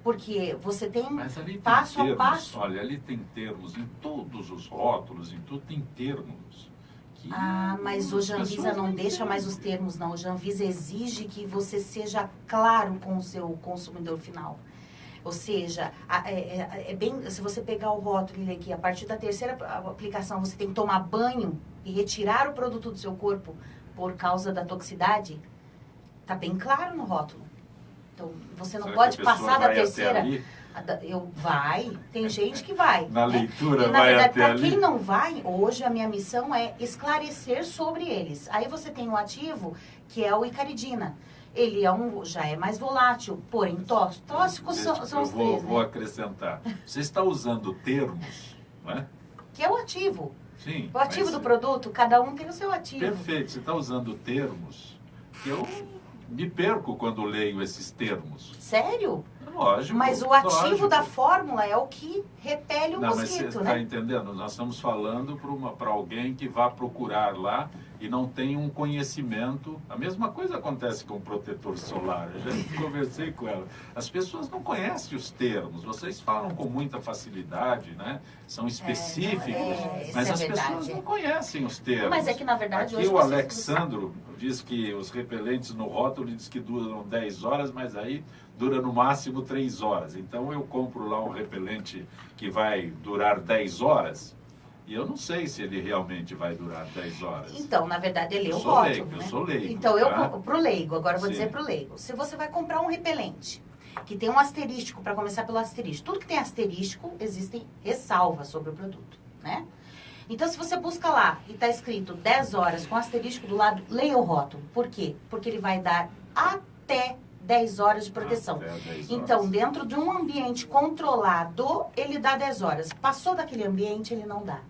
Porque você tem Mas ali tem passo termos, a passo. Olha, ali tem termos, em todos os rótulos, em tudo tem termos. Mas hoje a Anvisa não deixa mais os termos, não. Hoje a Anvisa exige que você seja claro com o seu consumidor final. Ou seja, se você pegar o rótulo e ler aqui, a partir da terceira aplicação você tem que tomar banho e retirar o produto do seu corpo por causa da toxicidade, tá bem claro no rótulo. Então, você não pode passar da terceira... Tem gente que vai. Na né? leitura e, na vai verdade, até para ali. quem não vai, hoje a minha missão é esclarecer sobre eles. Aí você tem o ativo, que é o icaridina. Ele já é mais volátil, porém tóxicos são os três. Vou acrescentar. Você está usando termos, né? Que é o ativo. Sim. O ativo do produto, cada um tem o seu ativo. Perfeito. Você está usando termos que eu me perco quando leio esses termos. Sério? Lógico. Mas o ativo da fórmula é o que repele o mosquito, mas você né? está entendendo? Nós estamos falando para alguém que vá procurar lá e não tem um conhecimento. A mesma coisa acontece com o protetor solar. Eu já conversei com ela. As pessoas não conhecem os termos. Vocês falam com muita facilidade, né? São específicos. Mas as pessoas não conhecem os termos. Mas é que, na verdade, aqui hoje o Alexandro diz que os repelentes no rótulo diz que duram 10 horas, mas aí dura no máximo 3 horas. Então eu compro lá um repelente que vai durar 10 horas e eu não sei se ele realmente vai durar 10 horas. Então, na verdade, ele é o rótulo, né? Eu sou leigo. Então, tá? Pro leigo, agora eu vou Sim. dizer pro leigo. Se você vai comprar um repelente que tem um asterístico, para começar pelo asterístico, tudo que tem asterístico, existem ressalvas sobre o produto, né? Então, se você busca lá e está escrito 10 horas com asterístico do lado, leia o rótulo. Por quê? Porque ele vai dar até 10 horas de proteção. Então, dentro de um ambiente controlado, ele dá 10 horas. Passou daquele ambiente, ele não dá.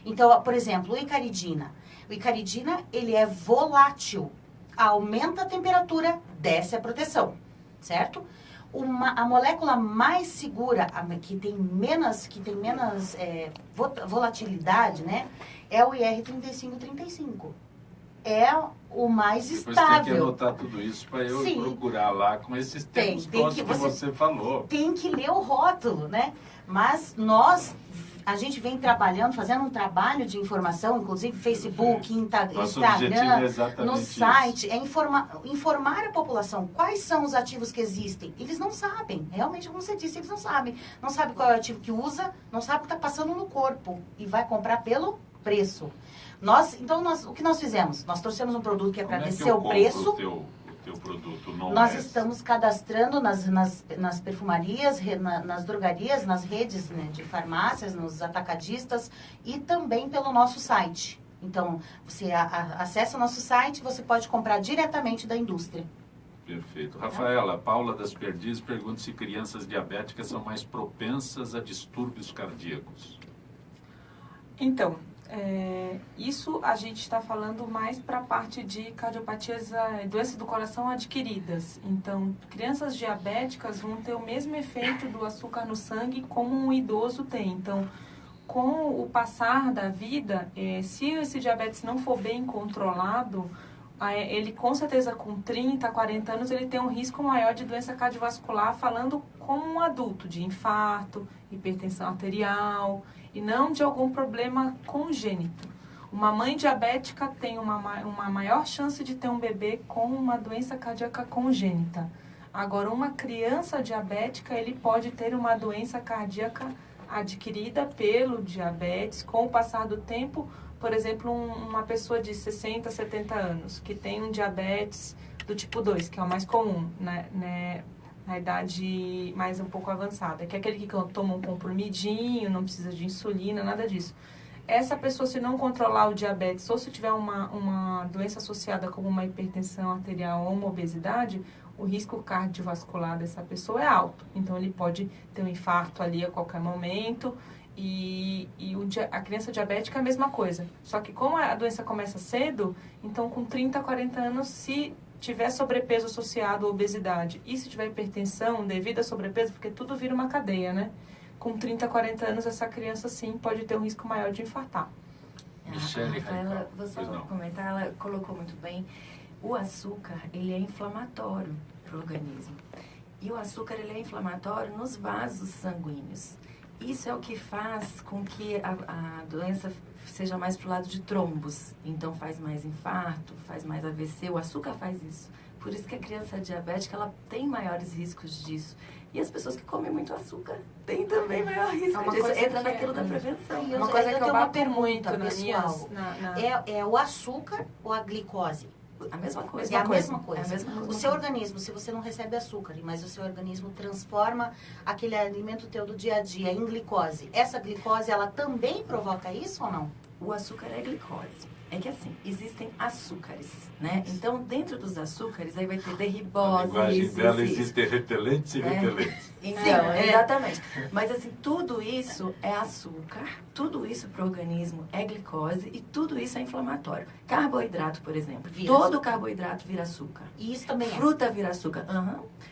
Então, por exemplo, o icaridina. O icaridina, ele é volátil. Aumenta a temperatura, desce a proteção, certo? A molécula mais segura, que tem menos volatilidade, né? É o IR3535. É o mais estável. estável. Você tem que anotar tudo isso para eu procurar lá com esses termos todos que você falou. Tem que ler o rótulo, né? Mas a gente vem trabalhando, fazendo um trabalho de informação, inclusive Facebook, Instagram, no site, é informar a população quais são os ativos que existem. Eles não sabem, realmente, como você disse, eles não sabem. Não sabem qual é o ativo que usa, não sabem o que está passando no corpo e vai comprar pelo preço. O que nós fizemos? Nós trouxemos um produto que é para descer o preço. O teu produto não Nós estamos cadastrando nas perfumarias, nas drogarias, nas redes, né, de farmácias, nos atacadistas e também pelo nosso site. Então, você acessa o nosso site e você pode comprar diretamente da indústria. Perfeito. Rafaela, Paula das Perdizes pergunta se crianças diabéticas são mais propensas a distúrbios cardíacos. Então, isso a gente está falando mais para a parte de cardiopatias, doenças do coração adquiridas. Então, crianças diabéticas vão ter o mesmo efeito do açúcar no sangue como um idoso tem. Então, com o passar da vida, se esse diabetes não for bem controlado, ele com certeza com 30, 40 anos, ele tem um risco maior de doença cardiovascular, falando como um adulto, de infarto, hipertensão arterial, e não de algum problema congênito. Uma mãe diabética tem uma maior chance de ter um bebê com uma doença cardíaca congênita. Agora, uma criança diabética, ele pode ter uma doença cardíaca adquirida pelo diabetes com o passar do tempo. Por exemplo, uma pessoa de 60, 70 anos que tem um diabetes do tipo 2, que é o mais comum, né, na idade mais um pouco avançada, que é aquele que toma um comprimidinho, não precisa de insulina, nada disso. essa pessoa, se não controlar o diabetes ou se tiver uma doença associada como uma hipertensão arterial ou uma obesidade, o risco cardiovascular dessa pessoa é alto. Então, ele pode ter um infarto ali a qualquer momento. E a criança diabética é a mesma coisa. Só que como a doença começa cedo, então com 30, 40 anos, se tiver sobrepeso associado à obesidade e se tiver hipertensão devido a sobrepeso, porque tudo vira uma cadeia, né? Com 30, 40 anos, essa criança sim pode ter um risco maior de infartar. Michele, Rafaela, vou só comentar, ela colocou muito bem. O açúcar, ele é inflamatório para o organismo. E o açúcar, ele é inflamatório nos vasos sanguíneos. Isso é o que faz com que a doença seja mais pro lado de trombos. Então, faz mais infarto, faz mais AVC. O açúcar faz isso. Por isso que a criança diabética, ela tem maiores riscos disso. E as pessoas que comem muito açúcar têm também maior risco disso. Entra naquilo da prevenção. Uma coisa que eu bato muito, pessoal. É o açúcar ou a glicose? A mesma coisa. É a mesma coisa. O seu organismo, se você não recebe açúcar, mas o seu organismo transforma aquele alimento teu do dia a dia em glicose, essa glicose, ela também provoca isso ou não? O açúcar é glicose. É que assim, existem açúcares, né? Então, dentro dos açúcares, aí vai ter derribose. Na linguagem dela existem repelentes e repelentes. Então, exatamente. Mas assim, tudo isso é açúcar, tudo isso para o organismo é glicose e tudo isso é inflamatório. Carboidrato, por exemplo. Todo carboidrato vira açúcar. E isso também Fruta vira açúcar.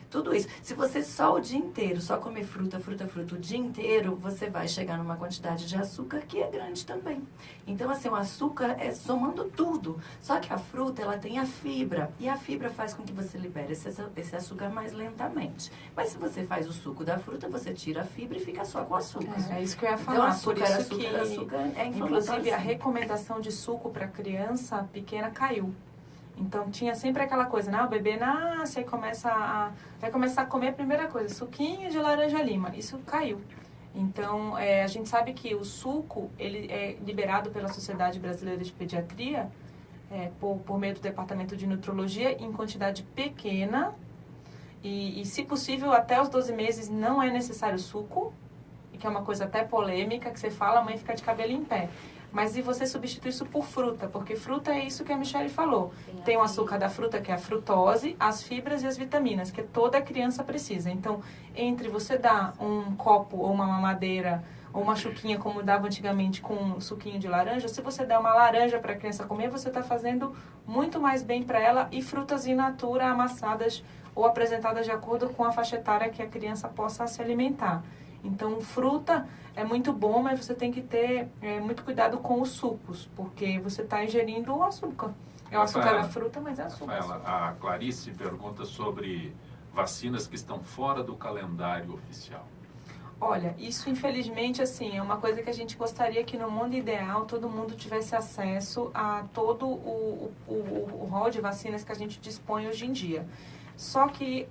Tudo isso. Se você só o dia inteiro, só comer fruta o dia inteiro, você vai chegar numa quantidade de açúcar que é grande também. Então, assim, o açúcar é somando tudo. Só que a fruta, ela tem a fibra. E a fibra faz com que você libere esse açúcar mais lentamente. Mas se você faz o suco da fruta, você tira a fibra e fica só com açúcar. É isso que eu ia falar. Então, açúcar é inclusive, a recomendação de suco para criança pequena caiu. Então, tinha sempre aquela coisa, né? O bebê nasce e vai começar a comer a primeira coisa, suquinho de laranja-lima. Isso caiu. Então, a gente sabe que o suco, ele é liberado pela Sociedade Brasileira de Pediatria, por meio do Departamento de Nutrologia, em quantidade pequena. E, se possível, até os 12 meses não é necessário suco, que é uma coisa até polêmica, que você fala, a mãe fica de cabelo em pé. Mas e você substitui isso por fruta, porque fruta é isso que a Michele falou. Tem o açúcar da fruta, que é a frutose, as fibras e as vitaminas, que toda criança precisa. Então, entre você dar um copo ou uma mamadeira ou uma chuquinha, como dava antigamente com um suquinho de laranja, se você der uma laranja para a criança comer, você está fazendo muito mais bem para ela, e frutas in natura amassadas ou apresentadas de acordo com a faixa etária que a criança possa se alimentar. Então, fruta é muito bom, mas você tem que ter muito cuidado com os sucos, porque você está ingerindo o açúcar. É o açúcar da fruta, mas é açúcar. Rafaela, a Clarice pergunta sobre vacinas que estão fora do calendário oficial. Olha, isso infelizmente assim, é uma coisa que a gente gostaria que no mundo ideal todo mundo tivesse acesso a todo o rol de vacinas que a gente dispõe hoje em dia. Só que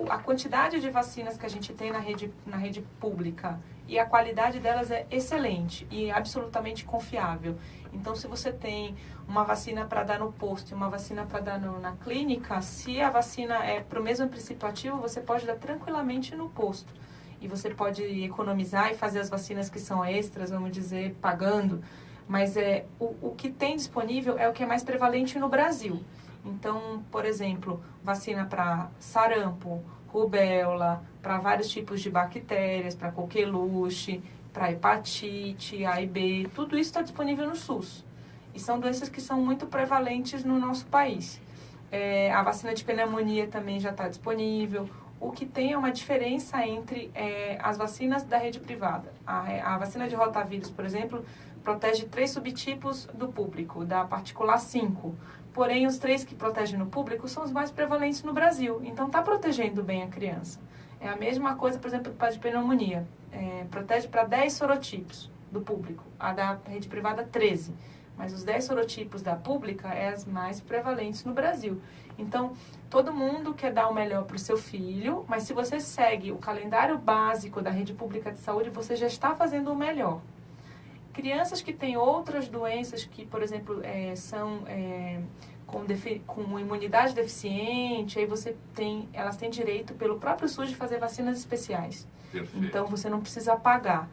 a quantidade de vacinas que a gente tem na rede pública e a qualidade delas é excelente e absolutamente confiável. Então, se você tem uma vacina para dar no posto e uma vacina para dar na clínica, se a vacina é para o mesmo princípio ativo, você pode dar tranquilamente no posto. E você pode economizar e fazer as vacinas que são extras, vamos dizer, pagando. Mas o que tem disponível é o que é mais prevalente no Brasil. Então, por exemplo, vacina para sarampo, rubéola, para vários tipos de bactérias, para coqueluche, para hepatite A e B, tudo isso está disponível no SUS. E são doenças que são muito prevalentes no nosso país. A vacina de pneumonia também já está disponível. O que tem é uma diferença entre as vacinas da rede privada. A vacina de rotavírus, por exemplo, protege 3 subtipos do público, da particular 5. Porém, os 3 que protegem no público são os mais prevalentes no Brasil. Então, está protegendo bem a criança. É a mesma coisa, por exemplo, para a de pneumonia. Protege para 10 sorotipos do público. A da rede privada, 13. Mas os 10 sorotipos da pública é as mais prevalentes no Brasil. Então, todo mundo quer dar o melhor para o seu filho, mas se você segue o calendário básico da rede pública de saúde, você já está fazendo o melhor. Crianças que têm outras doenças que, por exemplo, são com imunidade deficiente, aí elas têm direito pelo próprio SUS de fazer vacinas especiais. Perfeito. Então, você não precisa pagar.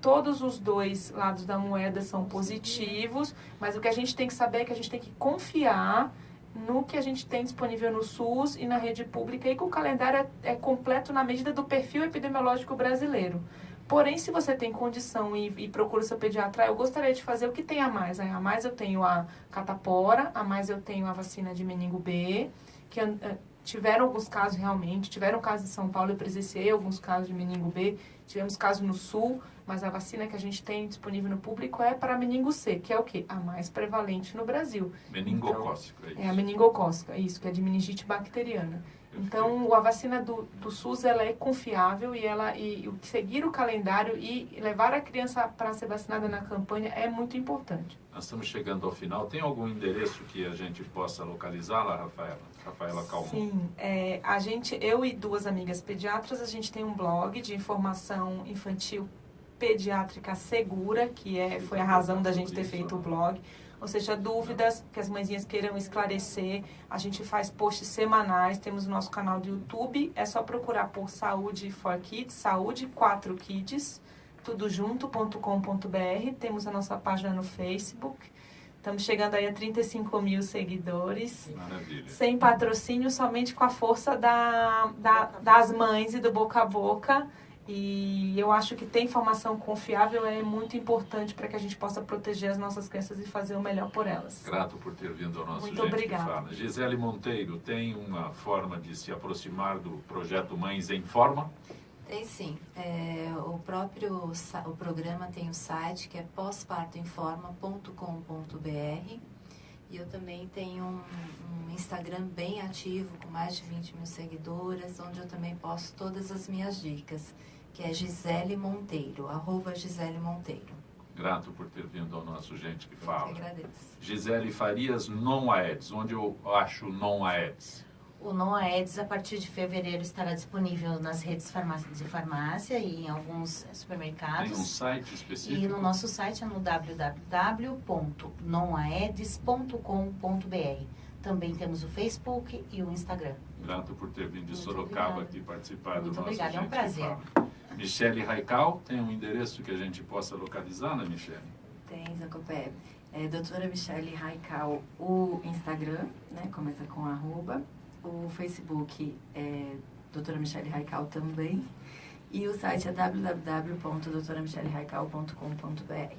Todos os dois lados da moeda são positivos, mas o que a gente tem que saber é que a gente tem que confiar no que a gente tem disponível no SUS e na rede pública, e que o calendário é completo na medida do perfil epidemiológico brasileiro. Porém, se você tem condição e procura o seu pediatra, eu gostaria de fazer o que tem a mais. A mais eu tenho a catapora, a mais eu tenho a vacina de meningo B, que tiveram alguns casos realmente, tiveram casos em São Paulo, eu presenciei alguns casos de meningo B, tivemos casos no Sul, mas a vacina que a gente tem disponível no público é para meningo C, que é o quê? A mais prevalente no Brasil. Meningocócica, é isso? É a meningocócica, isso, que é de meningite bacteriana. Então, a vacina do SUS, ela é confiável e seguir o calendário e levar a criança para ser vacinada na campanha é muito importante. Nós estamos chegando ao final. Tem algum endereço que a gente possa localizá-la, Rafaela? Rafaela Calmon. Sim, eu e duas amigas pediatras, a gente tem um blog de informação infantil pediátrica segura, que foi a razão da gente ter feito o blog. Ou seja, dúvidas que as mãezinhas queiram esclarecer, a gente faz posts semanais, temos o nosso canal do YouTube, é só procurar por Saúde for Kids, Saúde 4 Kids, tudojunto.com.br, temos a nossa página no Facebook, estamos chegando aí a 35 mil seguidores. Maravilha. Sem patrocínio, somente com a força das mães e do boca a boca. E eu acho que ter informação confiável é muito importante para que a gente possa proteger as nossas crianças e fazer o melhor por elas. Grato por ter vindo ao nosso Muito Gente obrigada. que Fala. Gisele Monteiro, tem uma forma de se aproximar do projeto Mães em Forma? Tem sim. O programa tem um site que é pospartoinforma.com.br e eu também tenho um Instagram bem ativo, com mais de 20 mil seguidoras, onde eu também posto todas as minhas dicas, que é Gisele Monteiro, @Gisele Monteiro. Grato por ter vindo ao nosso Gente que Fala. Eu que agradeço. Gisele Farias, Non-Aedes. Onde eu acho Non-Aedes? O Non-Aedes, a partir de fevereiro, estará disponível nas redes de farmácia e em alguns supermercados. Tem um site específico? E no nosso site é no www.nonaedes.com.br. Também temos o Facebook e o Instagram. Grato por ter vindo de Sorocaba aqui participar do nosso obrigada, é um Gente que prazer. Fala. Michele Raical, tem um endereço que a gente possa localizar, né, Michele? Tem, Zacopé. Doutora Michele Raical, o Instagram, né, começa com @. O Facebook é Doutora Michele Raical também. E o site é www.doutoramichelleraical.com.br.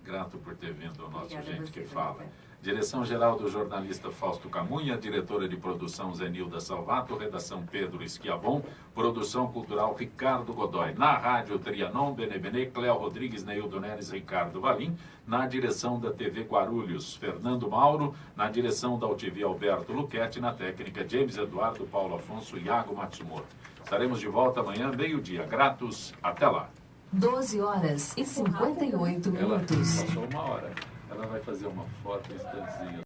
Grato por ter vindo ao nosso Obrigada Gente a você, que Fala. Zacopé. Direção-geral do jornalista Fausto Camunha, diretora de produção Zenilda Salvato, redação Pedro Esquiavon, produção cultural Ricardo Godoy. Na Rádio Trianon, Benebene, Cléo Rodrigues, Neildo Neres, Ricardo Valim. Na direção da TV Guarulhos, Fernando Mauro. Na direção da UTV, Alberto Luquete. Na técnica, James Eduardo, Paulo Afonso e Iago Matsumoto. Estaremos de volta amanhã, meio-dia. Gratos, até lá. 12h58 Ela minutos. passou 1 hora. Ela vai fazer uma foto um instantezinho.